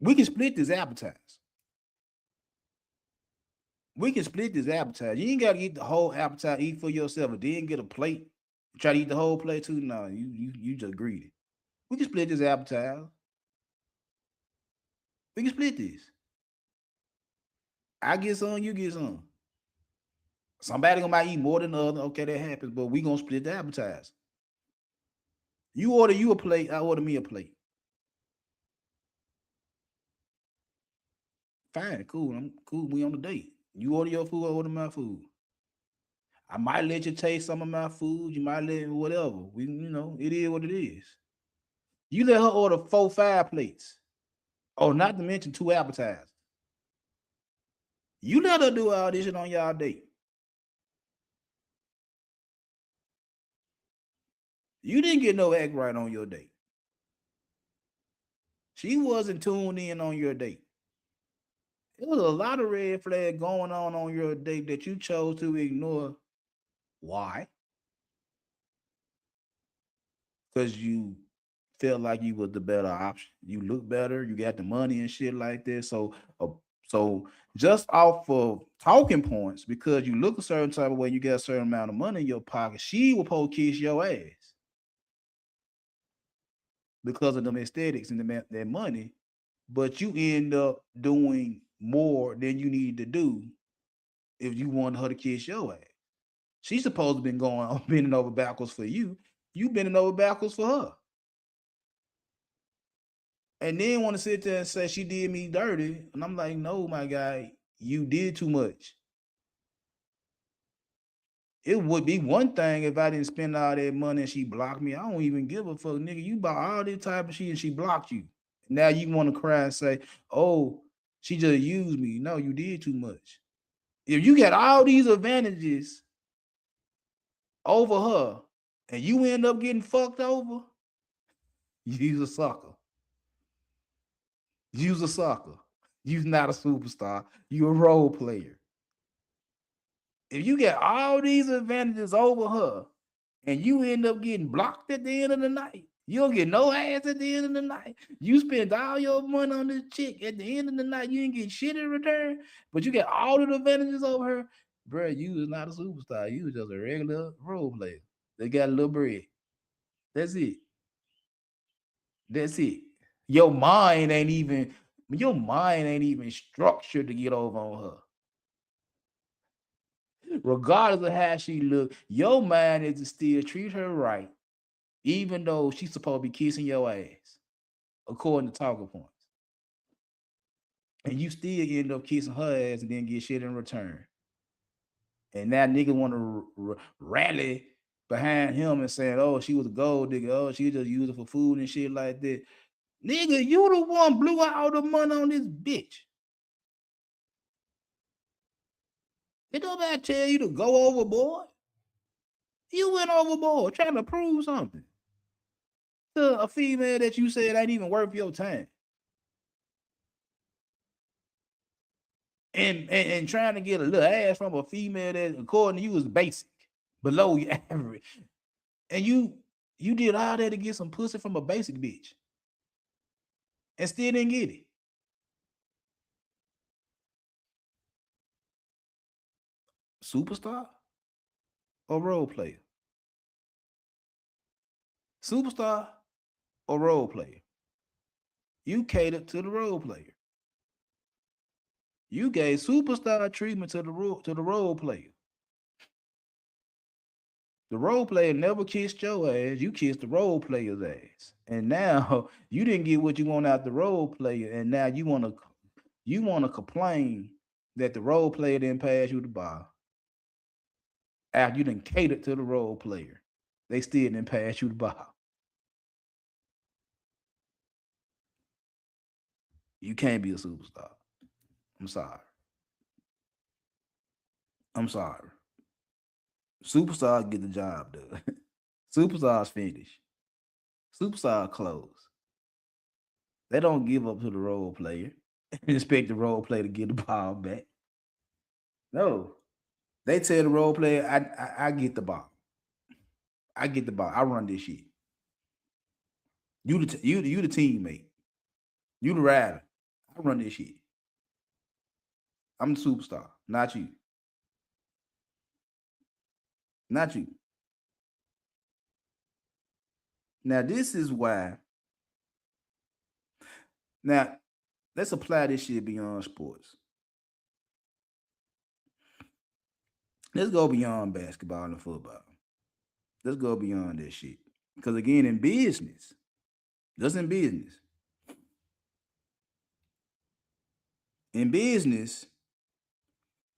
We can split this appetizer. We can split this appetizer. You ain't gotta eat the whole appetizer. Eat for yourself, and then get a plate. Try to eat the whole plate too. No, you just greedy. We can split this appetizer. We can split this. I get some, you get some. Somebody gonna might eat more than the other. Okay, that happens, but we gonna split the appetizer. You order you a plate, I order me a plate. Fine, cool. I'm cool. We on the date. You order your food, I order my food. I might let you taste some of my food. You might let whatever. It is what it is. You let her order 4, 5 plates. Oh, not to mention 2 appetizers. You let her do all this shit on y'all date. You didn't get no act right on your date. She wasn't tuned in on your date. There was a lot of red flag going on your date that you chose to ignore. Why? Because you felt like you was the better option. You look better. You got the money and shit like that. So just off of talking points, because you look a certain type of way, you got a certain amount of money in your pocket. She will po kiss your ass because of them aesthetics and that money. But you end up doing more than you need to do if you want her to kiss your ass. She's supposed to been going on bending over backwards for you. You bending over backwards for her. And then want to sit there and say she did me dirty. And I'm like, no, my guy, you did too much. It would be one thing if I didn't spend all that money and she blocked me. I don't even give a fuck, nigga. You bought all this type of shit and she blocked you. Now you want to cry and say, oh, she just used me. No, you did too much. If you got all these advantages over her and you end up getting fucked over, you's a sucker. You's a sucker. You's not a superstar. You a role player. If you get all these advantages over her and you end up getting blocked at the end of the night, you don't get no ass at the end of the night. You spend all your money on this chick. At the end of the night, you ain't get shit in return, but you get all the advantages over her. Bro, you is not a superstar. You was just a regular role player. They got a little bread. That's it. That's it. Your mind ain't even structured to get over on her. Regardless of how she look, your mind is to still treat her right, even though she's supposed to be kissing your ass, according to talking points. And you still end up kissing her ass and then get shit in return. And now nigga want to rally behind him and saying, "Oh, she was a gold digger. Oh, she just used it for food and shit like that." Nigga, you the one blew out all the money on this bitch. Did nobody tell you to go overboard? You went overboard trying to prove something to a female that you said ain't even worth your time. And trying to get a little ass from a female that, according to you, is basic, below your average. And you did all that to get some pussy from a basic bitch and still didn't get it. Superstar or role player? Superstar or role player? You catered to the role player. You gave superstar treatment to the role player. The role player never kissed your ass. You kissed the role player's ass. And now you didn't get what you want out the role player. And now you wanna complain that the role player didn't pass you the ball. After you didn't cater to the role player. They still didn't pass you the ball. You can't be a superstar. I'm sorry. I'm sorry. Superstars get the job done. Superstars finish. Superstars close. They don't give up to the role player and expect the role player to get the ball back. No. They tell the role player, I get the ball. I get the ball. I run this shit. You the teammate. You the rider. I run this shit. I'm the superstar, not you. Not you. Now this is why. Now let's apply this shit beyond sports. Let's go beyond basketball and football. Let's go beyond that shit. Because again, in business, just in business,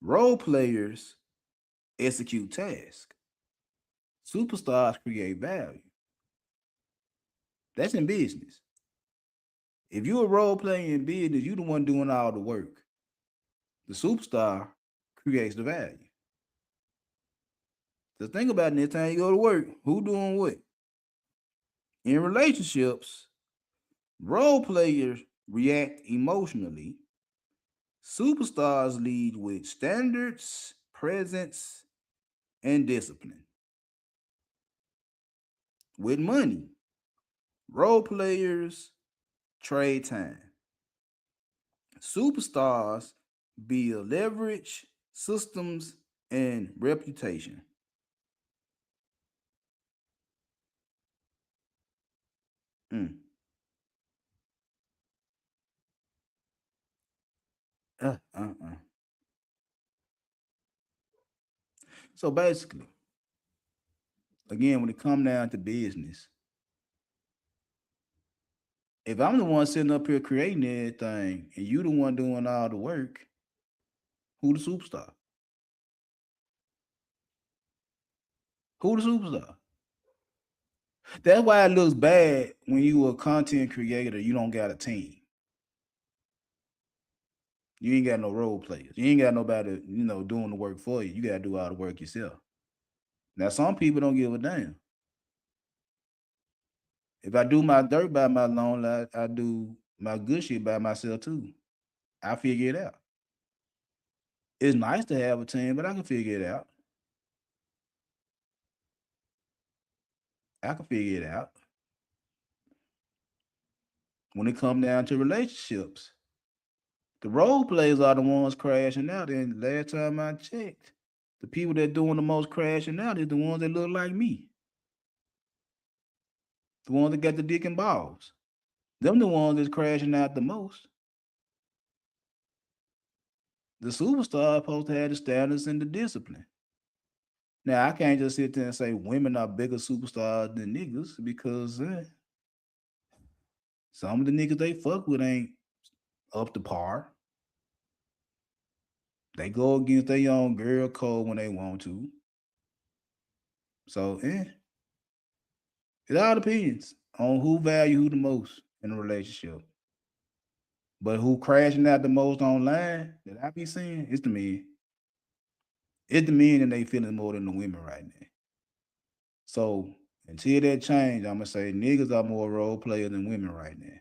role players execute tasks. Superstars create value. That's in business. If you're a role player in business, you the one doing all the work. The superstar creates the value. Just think about it next time you go to work. Who doing what? In relationships, role players react emotionally. Superstars lead with standards, presence, and discipline. With money, role players trade time. Superstars build leverage, systems, and reputation. Mm. Uh, uh, uh. So basically, again, when it comes down to business, if I'm the one sitting up here creating everything and you the one doing all the work, who the superstar? Who the superstar? That's why it looks bad when you a content creator, you don't got a team. You ain't got no role players. You ain't got nobody, doing the work for you. You gotta do all the work yourself. Now some people don't give a damn. If I do my dirt by my loan, I do my good shit by myself too. I figure it out. It's nice to have a team, but I can figure it out. I can figure it out. When it comes down to relationships, the role players are the ones crashing out. And last time I checked, the people that doing the most crashing out is the ones that look like me. The ones that got the dick and balls. Them the ones that's crashing out the most. The superstar is supposed to have the standards and the discipline. Now I can't just sit there and say women are bigger superstars than niggas because some of the niggas they fuck with ain't up to par. They go against their own girl code when they want to. So it all depends on who value who the most in a relationship. But who crashing out the most online that I be seeing, it's the men. It's the men and they feeling more than the women right now. So until that change, I'm gonna say niggas are more role players than women right now.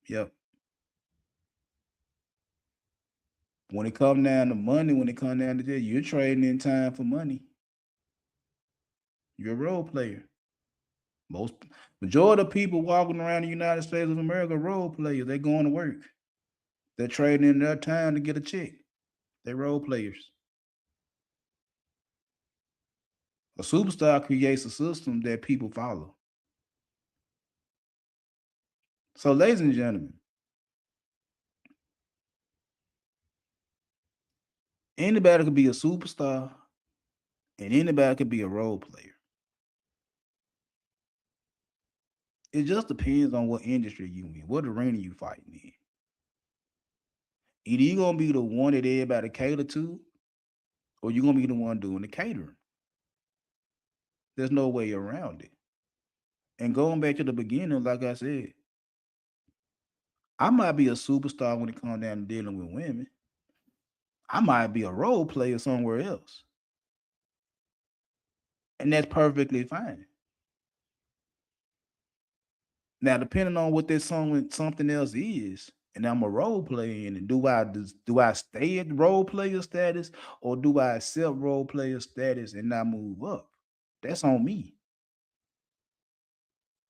Yep. When it come down to money, when it come down to that, you're trading in time for money. You're a role player. Most majority of people walking around the United States of America are role players. They're going to work. They're trading in their time to get a check. They're role players. A superstar creates a system that people follow. So, ladies and gentlemen, anybody could be a superstar And anybody could be a role player. It just depends on what industry you in, what arena you fighting in. Either you gonna be the one that everybody cater to, or you gonna be the one doing the catering. There's no way around it. And going back to the beginning, like I said, I might be a superstar when it comes down to dealing with women. I might be a role player somewhere else. And that's perfectly fine. Now, depending on what that something else is, and I'm a role player in it, do I stay at role player status, or do I accept role player status and not move up? That's on me.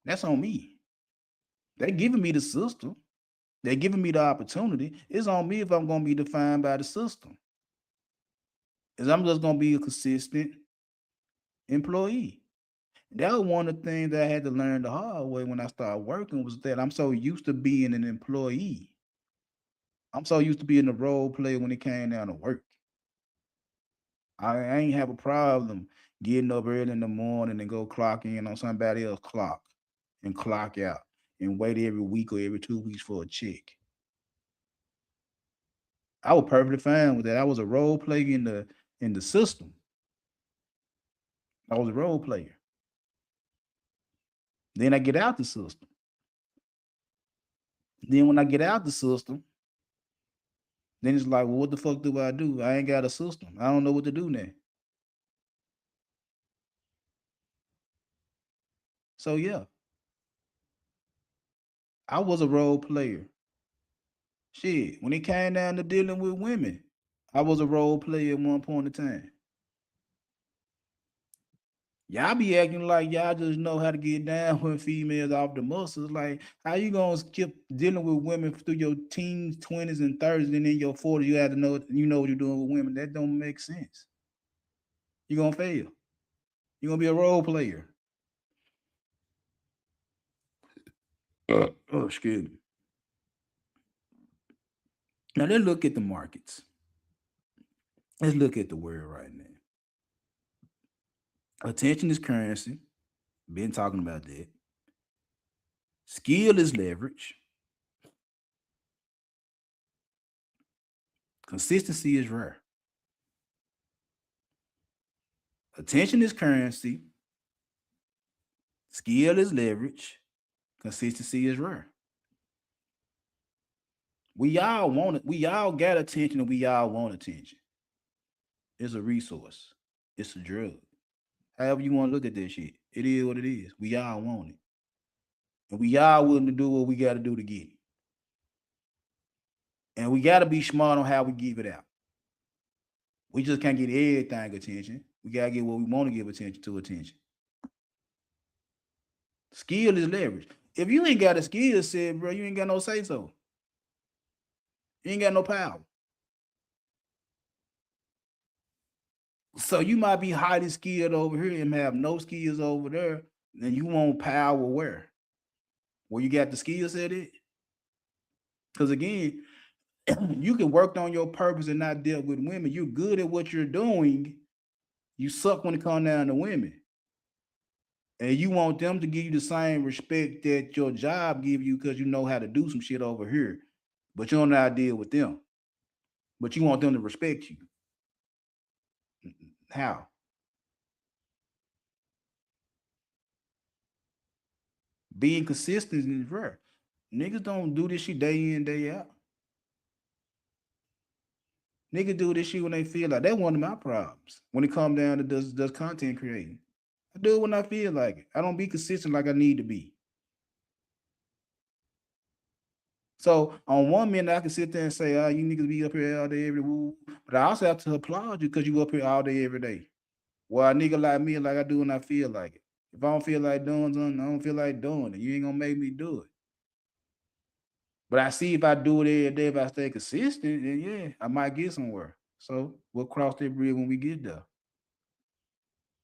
That's on me. They're giving me the system. They're giving me the opportunity. It's on me if I'm gonna be defined by the system. Is I'm just gonna be a consistent employee. That was one of the things that I had to learn the hard way when I started working, was that I'm so used to being an employee. I'm so used to being a role player when it came down to work. I ain't have a problem getting up early in the morning and go clock in on somebody else's clock and clock out and wait every week or every 2 weeks for a check. I was perfectly fine with that. I was a role player in the system. I was a role player. Then I get out the system. Then when I get out the system, then it's like, well, what the fuck do I do? I ain't got a system. I don't know what to do now. So yeah, I was a role player. Shit, when it came down to dealing with women, I was a role player at one point in time. Y'all be acting like y'all just know how to get down with females off the muscles. Like, how you gonna skip dealing with women through your teens, 20s, and 30s, and in your 40s, you have to know what you're doing with women. That don't make sense. You're gonna fail. You're gonna be a role player. Oh, excuse me. Now let's look at the markets. Let's look at the world right now. Attention is currency. Been talking about that. Skill is leverage. Consistency is rare. Attention is currency. Skill is leverage. Consistency is rare. We all want it. We all got attention and we all want attention. It's a resource. It's a drug. However you want to look at this shit, it is what it is. We all want it. And we all willing to do what we got to do to get it. And we got to be smart on how we give it out. We just can't get everything attention. We got to get what we want to give attention to attention. Skill is leverage. If you ain't got a skill set, bro, you ain't got no say so. You ain't got no power. So you might be highly skilled over here and have no skills over there, and you want power where? Where you got the skill set at? Because again, you can work on your purpose and not deal with women. You're good at what you're doing. You suck when it comes down to women. And you want them to give you the same respect that your job give you because you know how to do some shit over here. But you don't know how to deal with them. But you want them to respect you. How? Being consistent is rare. Niggas don't do this shit day in, day out. Niggas do this shit when they feel like. That's one of my problems when it comes down to does content creating. I do it when I feel like it. I don't be consistent like I need to be. So on one minute I can sit there and say, "Ah, you niggas be up here all day every woo," but I also have to applaud you because you up here all day every day. Well, a nigga like me, like I do when I feel like it. If I don't feel like doing something, I don't feel like doing it. You ain't gonna make me do it. But I see if I do it every day, if I stay consistent, then yeah, I might get somewhere. So we'll cross that bridge when we get there.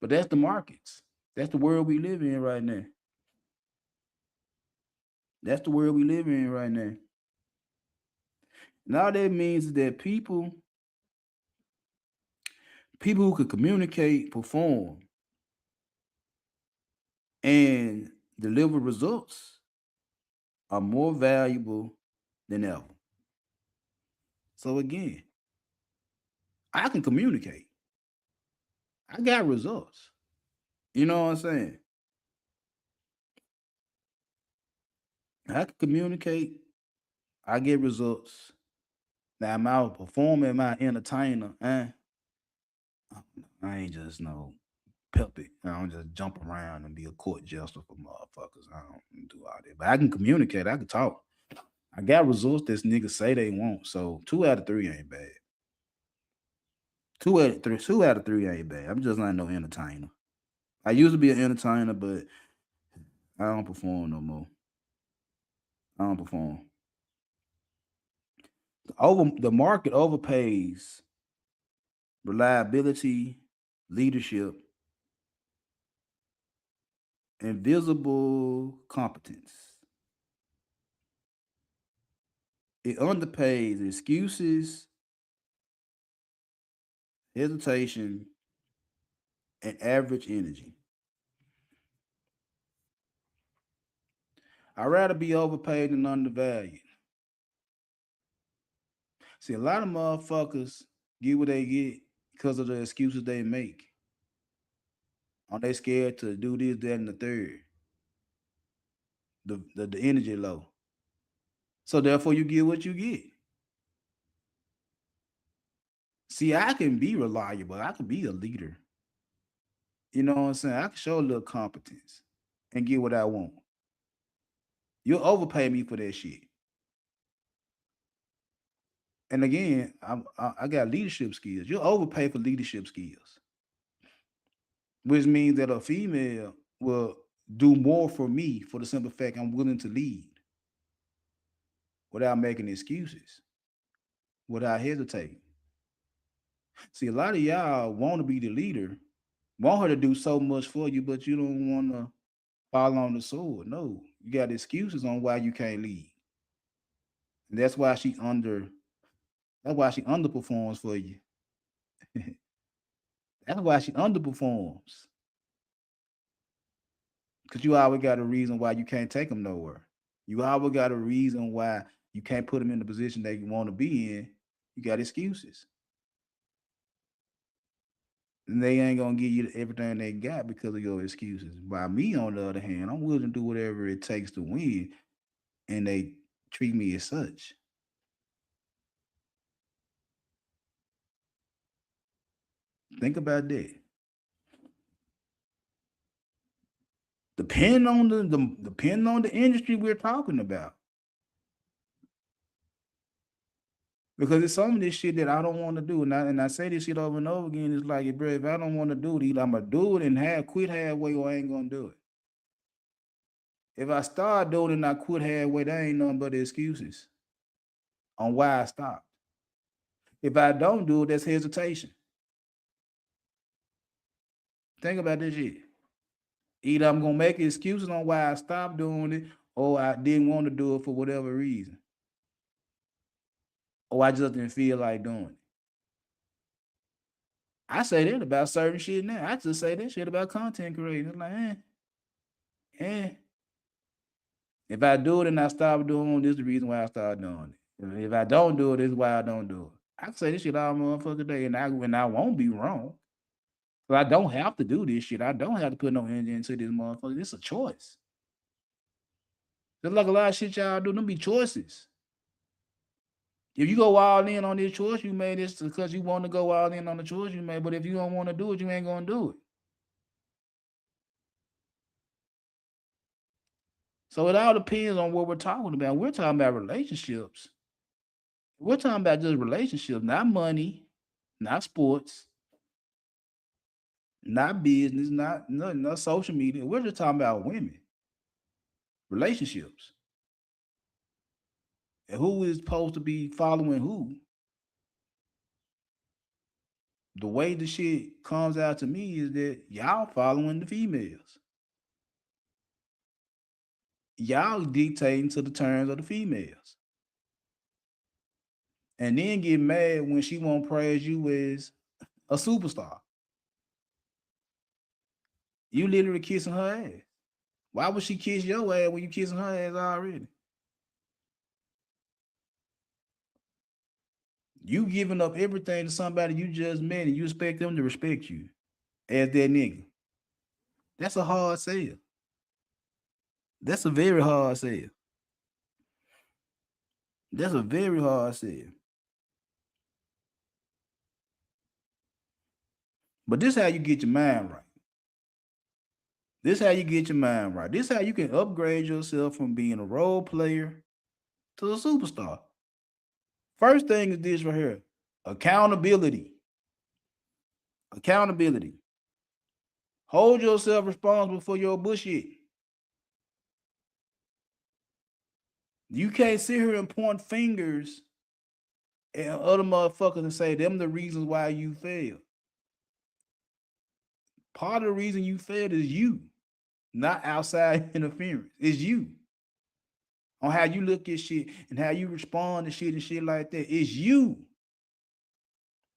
But that's the markets. That's the world we live in right now. That's the world we live in right now. And all that means is that people People who could communicate, perform, and deliver results are more valuable than ever. So again, I can communicate. I got results. You know what I'm saying? I can communicate. I get results. Now, am I a performer? Am I an entertainer? I ain't just no puppet. I don't just jump around and be a court jester for motherfuckers. I don't do all that. But I can communicate. I can talk. I got results that niggas say they want. So 2 out of 3 ain't bad. 2 out of 3. 2 out of 3 ain't bad. I'm just not no entertainer. I used to be an entertainer, but I don't perform no more. I don't perform. The market overpays reliability, leadership, and visible competence. It underpays excuses, hesitation, and average energy. I'd rather be overpaid than undervalued. See, a lot of motherfuckers get what they get because of the excuses they make. Are they scared to do this, that, and the third? The energy low. So therefore you get what you get. See, I can be reliable. I can be a leader. You know what I'm saying? I can show a little competence and get what I want. You'll overpay me for that shit. And again, I got leadership skills. You'll overpay for leadership skills, which means that a female will do more for me for the simple fact I'm willing to lead without making excuses, without hesitating. See, a lot of y'all want to be the leader, want her to do so much for you, but you don't want to fall on the sword. No, you got excuses on why you can't lead. And that's why she under. That's why she underperforms for you. That's why she underperforms. Because you always got a reason why you can't take them nowhere. You always got a reason why you can't put them in the position they want to be in. You got excuses. And they ain't gonna give you everything they got because of your excuses. By me, on the other hand, I'm willing to do whatever it takes to win, and they treat me as such. Think about that. Depending on the industry we're talking about. Because it's some of this shit that I don't want to do. And I say this shit over and over again. It's like, bro, if I don't want to do it, either I'm going to do it and quit halfway, or I ain't going to do it. If I start doing it and I quit halfway, that ain't nothing but excuses on why I stopped. If I don't do it, that's hesitation. Think about this shit. Either I'm going to make excuses on why I stopped doing it, or I didn't want to do it for whatever reason, or I just didn't feel like doing it. I say that about certain shit now. I just say that shit about content creating. It's like, eh. If I do it and I stop doing it, this is the reason why I start doing it. If I don't do it, this is why I don't do it. I can say this shit all motherfucking day, and I won't be wrong. But I don't have to do this shit. I don't have to put no energy into this motherfucker. It's a choice. Just like a lot of shit y'all do, them be choices. If you go all in on this choice you made, this because you want to go all in on the choice you made. But if you don't want to do it, you ain't gonna do it. So it all depends on what we're talking about. We're talking about relationships. We're talking about just relationships, not money, not sports, not business, not social media. We're just talking about women, relationships, and who is supposed to be following who. The way the shit comes out to me is that y'all following the females. Y'all dictating to the terms of the females. And then get mad when she won't praise you as A superstar. You literally kissing her ass. Why would she kiss your ass when you kissing her ass already? You giving up everything to somebody you just met and you expect them to respect you as that nigga. That's a hard sell. That's a very hard sell. That's a very hard sell. But this how you get your mind right. This how you get your mind right. This how you can upgrade yourself from being a role player to a superstar. First thing is this right here. Accountability. Accountability. Hold yourself responsible for your bullshit. You can't sit here and point fingers at other motherfuckers and say them the reasons why you failed. Part of the reason you failed is you, not outside interference. It's you. On how you look at shit and how you respond to shit and shit like that. It's you.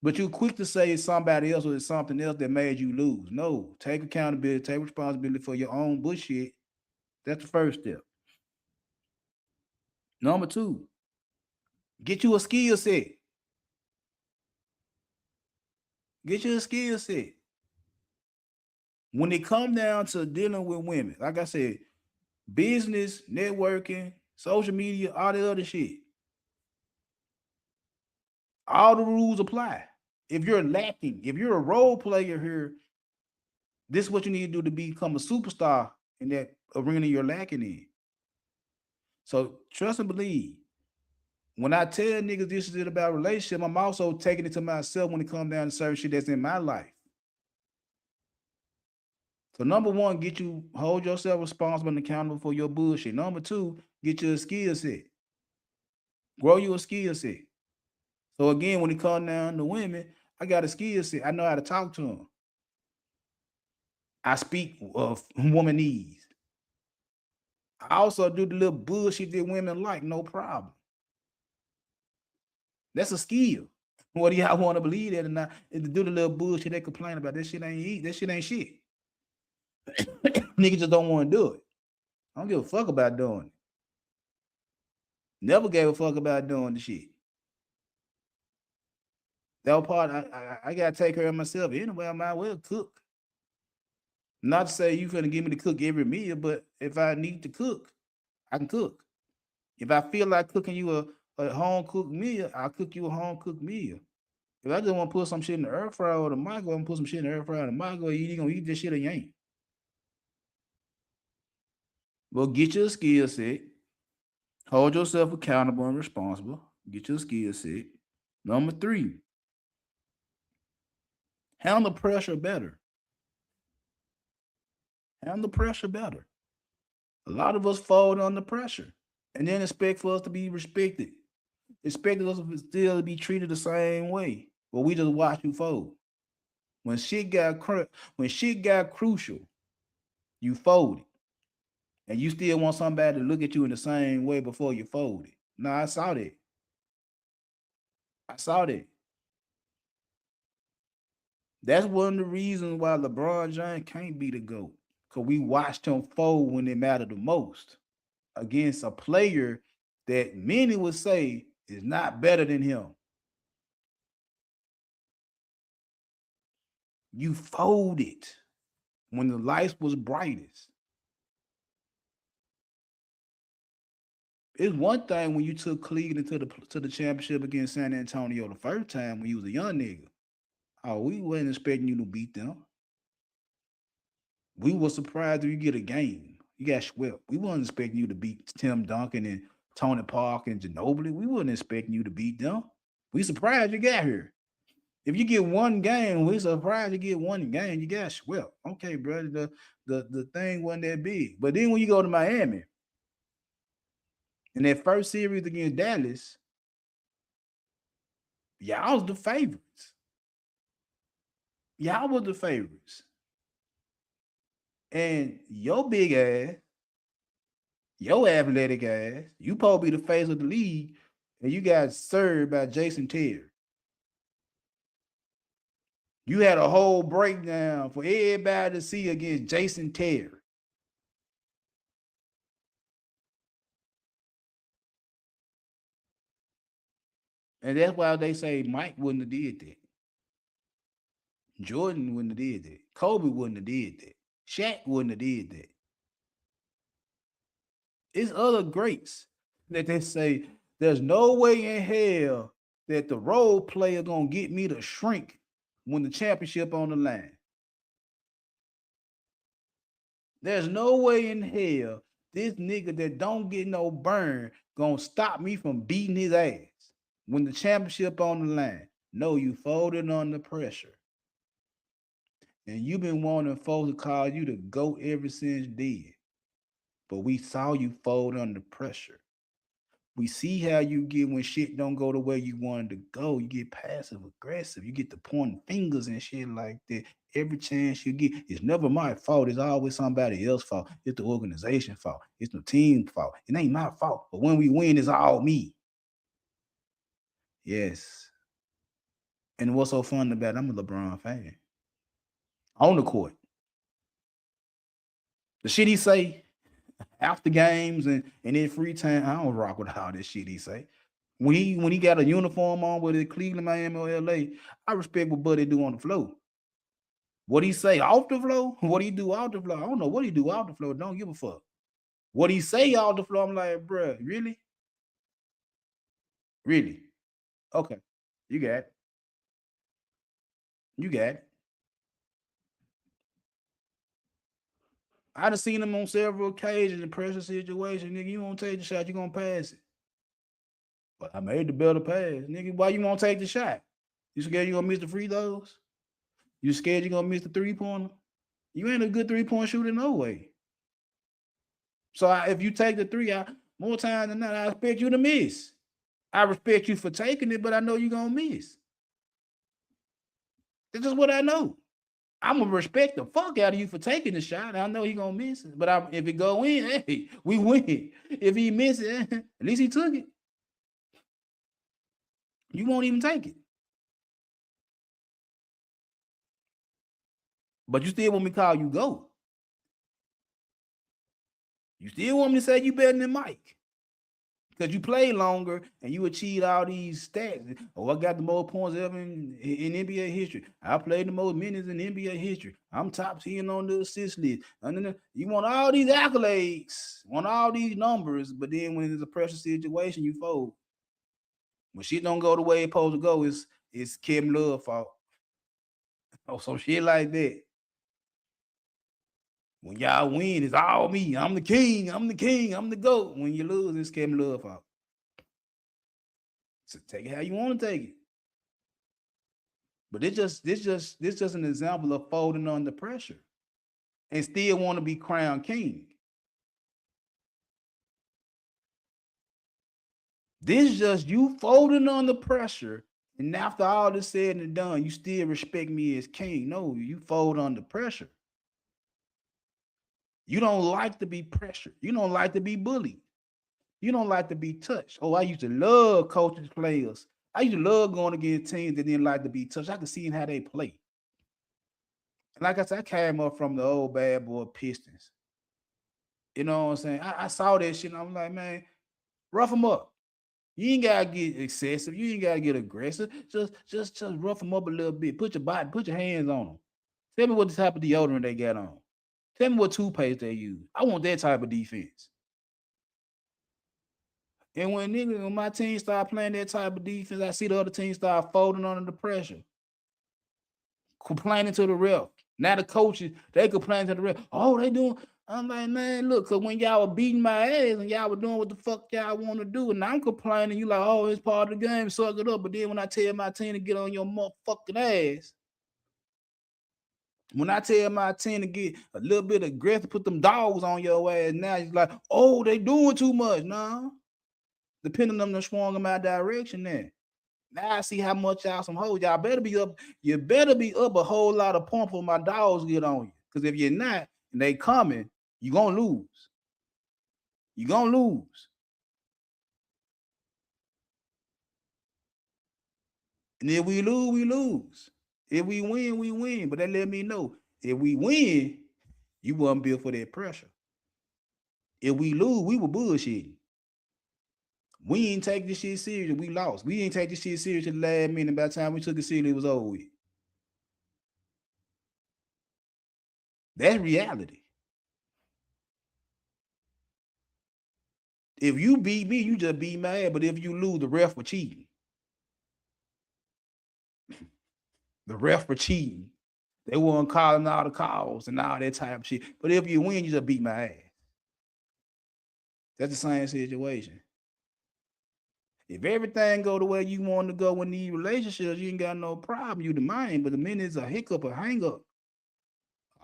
But you're quick to say it's somebody else or it's something else that made you lose. No, take accountability, take responsibility for your own bullshit. That's the first step. Number two, get you a skill set. Get you a skill set. When it come down to dealing with women, like I said, business, networking, social media, all the other shit, all the rules apply. If you're lacking, if you're a role player here, this is what you need to do to become a superstar in that arena you're lacking in. So trust and believe. When I tell niggas this is it about relationship, I'm also taking it to myself when it comes down to certain shit that's in my life. So number one, hold yourself responsible and accountable for your bullshit. Number two, get you a skill set. Grow you a skill set. So again, when it comes down to women, I got a skill set. I know how to talk to them. I speak of womanese. I also do the little bullshit that women like, no problem. That's a skill. Whether y'all want to believe that or not, is to do the little bullshit they complain about. That shit ain't shit. Niggas just don't want to do it. I don't give a fuck about doing it. Never gave a fuck about doing the shit. That was part I gotta take care of myself. Anyway, I might well cook. Not to say you finna give me to cook every meal, but if I need to cook, I can cook. If I feel like cooking you a home cooked meal, I'll cook you a home cooked meal. If I just want to put some shit in the air fryer or the microwave, I'm put some shit in the air fryer or the microwave, you gonna eat this shit or you ain't. Well, get your skill set. Hold yourself accountable and responsible. Get your skill set. Number three, handle pressure better. Handle pressure better. A lot of us fold under pressure and then expect for us to be respected. Expected us to still be treated the same way. But we just watch you fold. When shit got crucial, you folded. And you still want somebody to look at you in the same way before you folded. No, I saw that. I saw that. That's one of the reasons why LeBron James can't be the GOAT. Because we watched him fold when it mattered the most against a player that many would say is not better than him. You folded when the lights was brightest. It's one thing when you took Cleveland to the championship against San Antonio the first time when you was a young nigga. Oh, we wasn't expecting you to beat them. We were surprised if you get a game. You got swept. We wasn't expecting you to beat Tim Duncan and Tony Park and Ginobili. We wasn't expecting you to beat them. We surprised you got here. If you get one game, we surprised you get one game. You got swept. Okay, brother. The thing wasn't that big. But then when you go to Miami, in that first series against Dallas, y'all was the favorites. Y'all was the favorites. And your big ass, your athletic ass, you supposed to be the face of the league, and you got served by Jason Terry. You had a whole breakdown for everybody to see against Jason Terry. And that's why they say Mike wouldn't have did that. Jordan wouldn't have did that. Kobe wouldn't have did that. Shaq wouldn't have did that. It's other greats that they say there's no way in hell that the role player gonna get me to shrink when the championship on the line. There's no way in hell this nigga that don't get no burn gonna stop me from beating his ass when the championship on the line. No, you folded under pressure. And you've been wanting folks to call you the GOAT ever since then. But we saw you fold under pressure. We see how you get when shit don't go the way you wanted to go. You get passive aggressive. You get to pointing fingers and shit like that. Every chance you get, it's never my fault. It's always somebody else's fault. It's the organization fault. It's the team fault. It ain't my fault. But when we win, it's all me. Yes. And what's so fun about it, I'm a LeBron fan. On the court. The shit he say after games and in free time, I don't rock with all this shit he say. When he got a uniform on, whether it's Cleveland, Miami, or LA, I respect what Buddy do on the floor. What he say off the floor, what he do off the floor, I don't know what he do off the floor. Don't give a fuck. What he say off the floor, I'm like, bruh, really? Really? Okay. You got it. You got it. I done seen him on several occasions in pressure situations. Nigga, you won't take the shot, you gonna pass it. But I made the better pass. Nigga, why you won't take the shot? You scared you gonna miss the free throws? You scared you gonna miss the 3-pointer? You ain't a good 3-point shooter no way. So if you take the three, more times than not, I expect you to miss. I respect you for taking it, but I know you're gonna miss. That's just what I know. I'm gonna respect the fuck out of you for taking the shot. I know he gonna miss it, but if it go in, hey, we win. If he miss it, at least he took it. You won't even take it, but you still want me to call you GOAT. You still want me to say you better than Mike. Because you played longer and you achieved all these stats. Oh, I got the most points ever in NBA history. I played the most minutes in NBA history. I'm top 10 on the assist list. And then you want all these accolades, want all these numbers, but then when it's a pressure situation, you fold. When shit don't go the way it's supposed to go, it's Kevin Love fault. Oh, some shit like that. When y'all win, it's all me. I'm the king. I'm the king. I'm the GOAT. When you lose, it's Kevin Love fault. So take it how you want to take it. But this just an example of folding under pressure and still want to be crowned king. This just you folding under pressure, and after all this said and done, you still respect me as king. No, you fold under pressure. You don't like to be pressured. You don't like to be bullied. You don't like to be touched. Oh, I used to love coaches, players. I used to love going against teams that didn't like to be touched. I could see how they play. And like I said, I came up from the old bad boy Pistons. You know what I'm saying? I saw that shit and I'm like, man, rough them up. You ain't gotta get excessive. You ain't gotta get aggressive. Just rough them up a little bit. Put your hands on them. Tell me what type of deodorant they got on. Tell me what toothpaste they use. I want that type of defense. And when my team start playing that type of defense, I see the other team start folding under the pressure, complaining to the ref. Now the coaches, they complain to the ref. Oh, they doing. I'm like, man, look, because when y'all were beating my ass and y'all were doing what the fuck y'all want to do, and I'm complaining, you like, oh, it's part of the game, suck it up. But then when I tell my team to get on your motherfucking ass, when I tell my team to get a little bit aggressive, put them dogs on your ass, now it's like, oh, they doing too much. Nah, depending on them swung in my direction there. Now I see how much y'all some hoes. Y'all better be up. You better be up a whole lot of pump for my dogs get on you. Because if you're not, and they coming, you gonna lose. You gonna lose. And if we lose, we lose. If we win, we win. But that let me know if we win, you wasn't built for that pressure. If we lose, we were bullshitting. We ain't take this shit serious. We lost. We ain't take this shit serious to the last minute. By the time we took it serious, it was over with. That's reality. If you beat me, you just beat my ass. But if you lose, the ref for cheating. The ref for cheating. They weren't calling all the calls and all that type of shit. But if you win, you just beat my ass. That's the same situation. If everything go the way you want to go in these relationships, you ain't got no problem. You the mind. But the minute it's a hiccup, a hang up,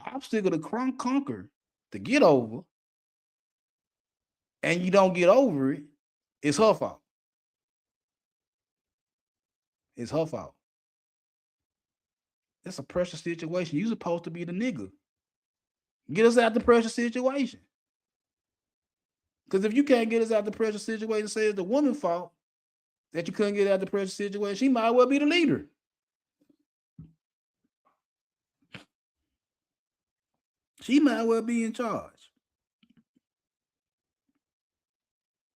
obstacle to conquer, to get over, and you don't get over it, it's her fault. It's her fault. It's a pressure situation. You supposed to be the nigga. Get us out the pressure situation. Because if you can't get us out the pressure situation, say it's the woman's fault that you couldn't get out the pressure situation, she might well be the leader. She might well be in charge.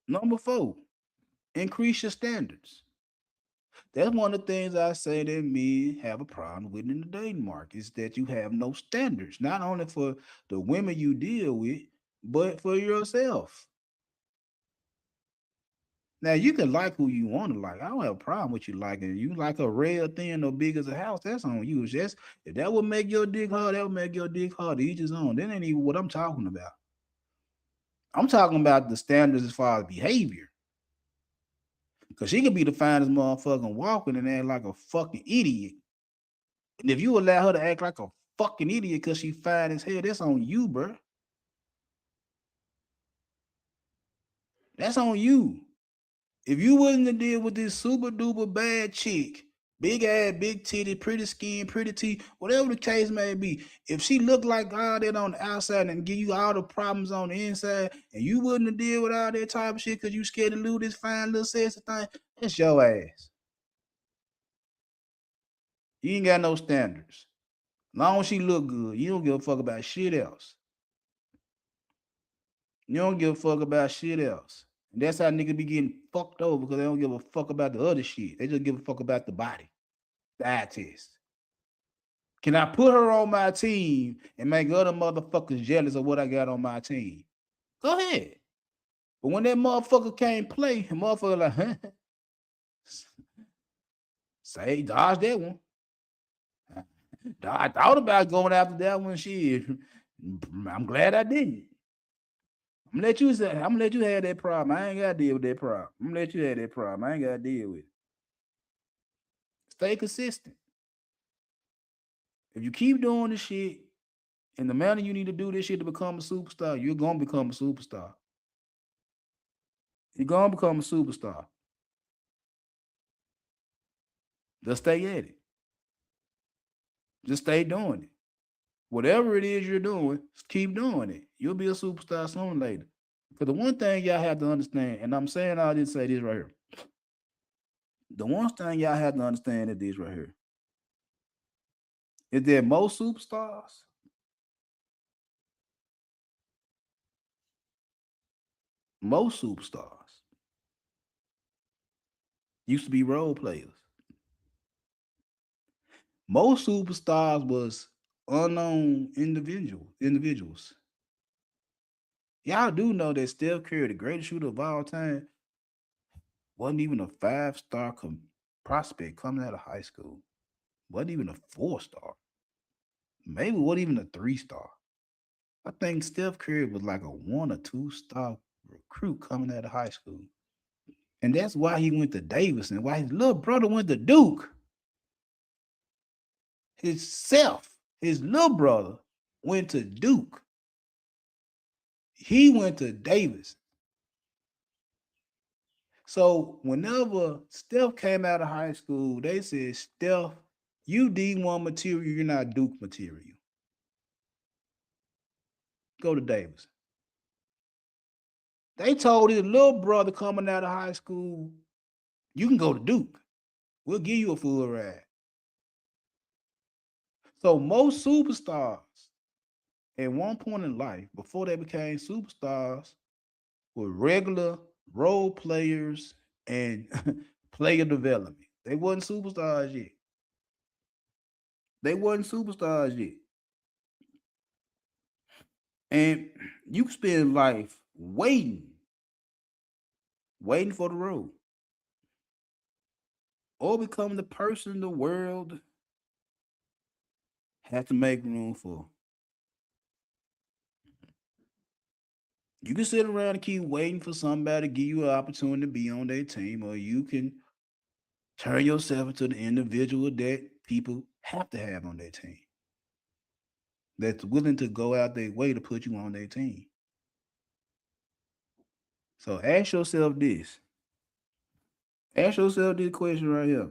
Number 4, increase your standards. That's one of the things I say that men have a problem with in the dating market is that you have no standards, not only for the women you deal with, but for yourself. Now you can like who you want to like. I don't have a problem with you liking. You like a rail thin or big as a house. That's on you. It's just if that would make your dick hard, that would make your dick hard. Each his own. That ain't even what I'm talking about. I'm talking about the standards as far as behavior. Cause she could be the finest motherfucking walking and act like a fucking idiot. And if you allow her to act like a fucking idiot because she fine as hell, that's on you, bro. That's on you. If you wasn't to deal with this super duper bad chick, big ass, big titty, pretty skin, pretty teeth, whatever the case may be, if she looked like all that on the outside and give you all the problems on the inside, and you wouldn't have deal with all that type of shit because you scared to lose this fine little sexy thing, that's your ass. You ain't got no standards. As long as she look good, you don't give a fuck about shit else. You don't give a fuck about shit else. And that's how niggas be getting fucked over because they don't give a fuck about the other shit. They just give a fuck about the body. The eye test. Can I put her on my team and make other motherfuckers jealous of what I got on my team? Go ahead. But when that motherfucker can't play, the motherfucker like, huh? Say, dodge that one. I thought about going after that one. Shit. I'm glad I didn't. I'm gonna let you have that problem. I ain't gotta deal with that problem. I'm gonna let you have that problem. I ain't gotta deal with it. Stay consistent. If you keep doing this shit in the manner you need to do this shit to become a superstar, you're gonna become a superstar. You're gonna become a superstar. Just stay at it. Just stay doing it. Whatever it is you're doing, keep doing it. You'll be a superstar sooner or later. Because the one thing y'all have to understand, and I'm saying I didn't say this right here. The one thing y'all have to understand is this right here. Is that most superstars used to be role players. Most superstars was unknown individuals. Y'all do know that Steph Curry, the greatest shooter of all time, wasn't even a 5-star prospect coming out of high school. Wasn't even a 4-star. Maybe wasn't even a 3-star. I think Steph Curry was like a 1 or 2-star recruit coming out of high school. And that's why he went to Davidson, why his little brother went to Duke. His little brother went to Duke. He went to Davidson. So whenever Steph came out of high school, they said, Steph, you D1 material, you're not Duke material. Go to Davidson. They told his little brother coming out of high school, you can go to Duke. We'll give you a full ride. So most superstars at one point in life, before they became superstars, were regular role players and player development. They wasn't superstars yet. They wasn't superstars yet. And you spend life waiting for the role, or become the person the world has to make room for. You can sit around and keep waiting for somebody to give you an opportunity to be on their team, or you can turn yourself into the individual that people have to have on their team. That's willing to go out their way to put you on their team. So ask yourself this. Ask yourself this question right here.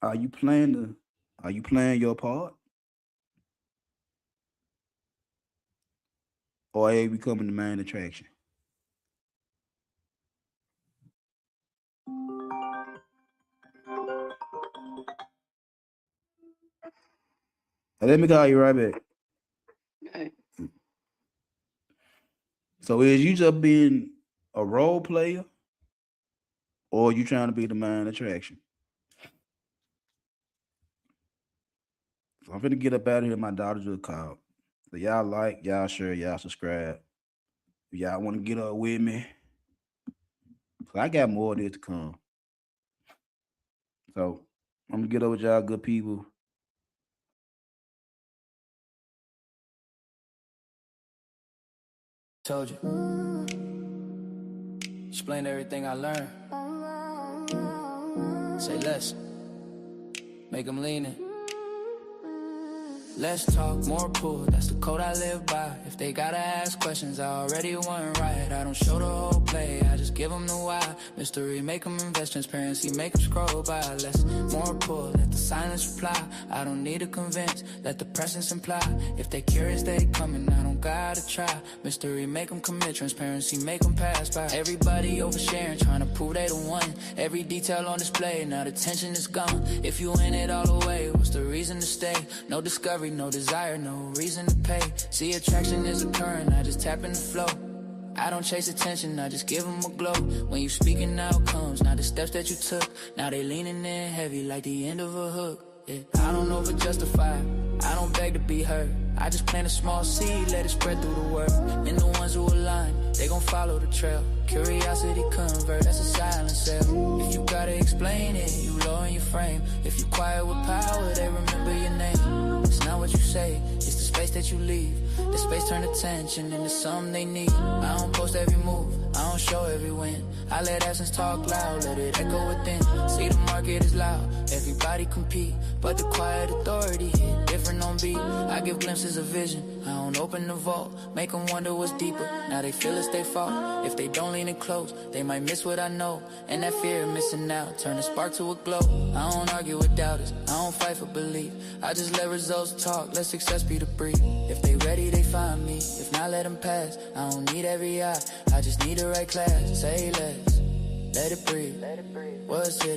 Are you playing your part? Or are you becoming the main attraction? And let me call you right back. Okay. So is you just being a role player, or you trying to be the main attraction? So I'm finna get up out of here. My daughter just called. So y'all like, y'all share, y'all subscribe. If y'all want to get up with me, so I got more of this to come. So I'm gonna get up with y'all good people. Told you. Explain everything I learned. Say less. Make them lean in. Less talk, more pull, that's the code I live by. If they gotta ask questions, I already wasn't right. I don't show the whole play, I just give them the why. Mystery, make them invest, transparency, make them scroll by. Less, more pull, let the silence reply. I don't need to convince, let the presence imply. If they curious, they coming, I don't gotta try. Mystery, make them commit, transparency, make them pass by. Everybody oversharing, trying to prove they the one. Every detail on display, now the tension is gone. If you in it all the way, what's the reason to stay? No discovery, no desire, no reason to pay. See, attraction is occurring, I just tap in the flow. I don't chase attention, I just give them a glow. When you speaking outcomes, not the steps that you took. Now they leaning in heavy like the end of a hook. Yeah. I don't over justify, I don't beg to be heard. I just plant a small seed, let it spread through the world. And the ones who align, they gon' follow the trail. Curiosity convert, that's a silent sale. If you gotta explain it, you low in your frame. If you quiet with power, they remember your name. It's not what you say, it's the space that you leave. The space turn attention into something they need. I don't post every move, I don't show every win. I let essence talk loud, let it echo within. See the market is loud, everybody compete. But the quiet authority hit different on beat. I give glimpses of vision, I don't open the vault. Make them wonder what's deeper, now they feel it's their fault. If they don't lean in close, they might miss what I know. And that fear of missing out, turn a spark to a glow. I don't argue with doubters, I don't fight for belief. I just let results talk, let success be the brief. If they ready, they find me, if not, let them pass. I don't need every eye, I just need the right class. Say less, let it breathe. What's it?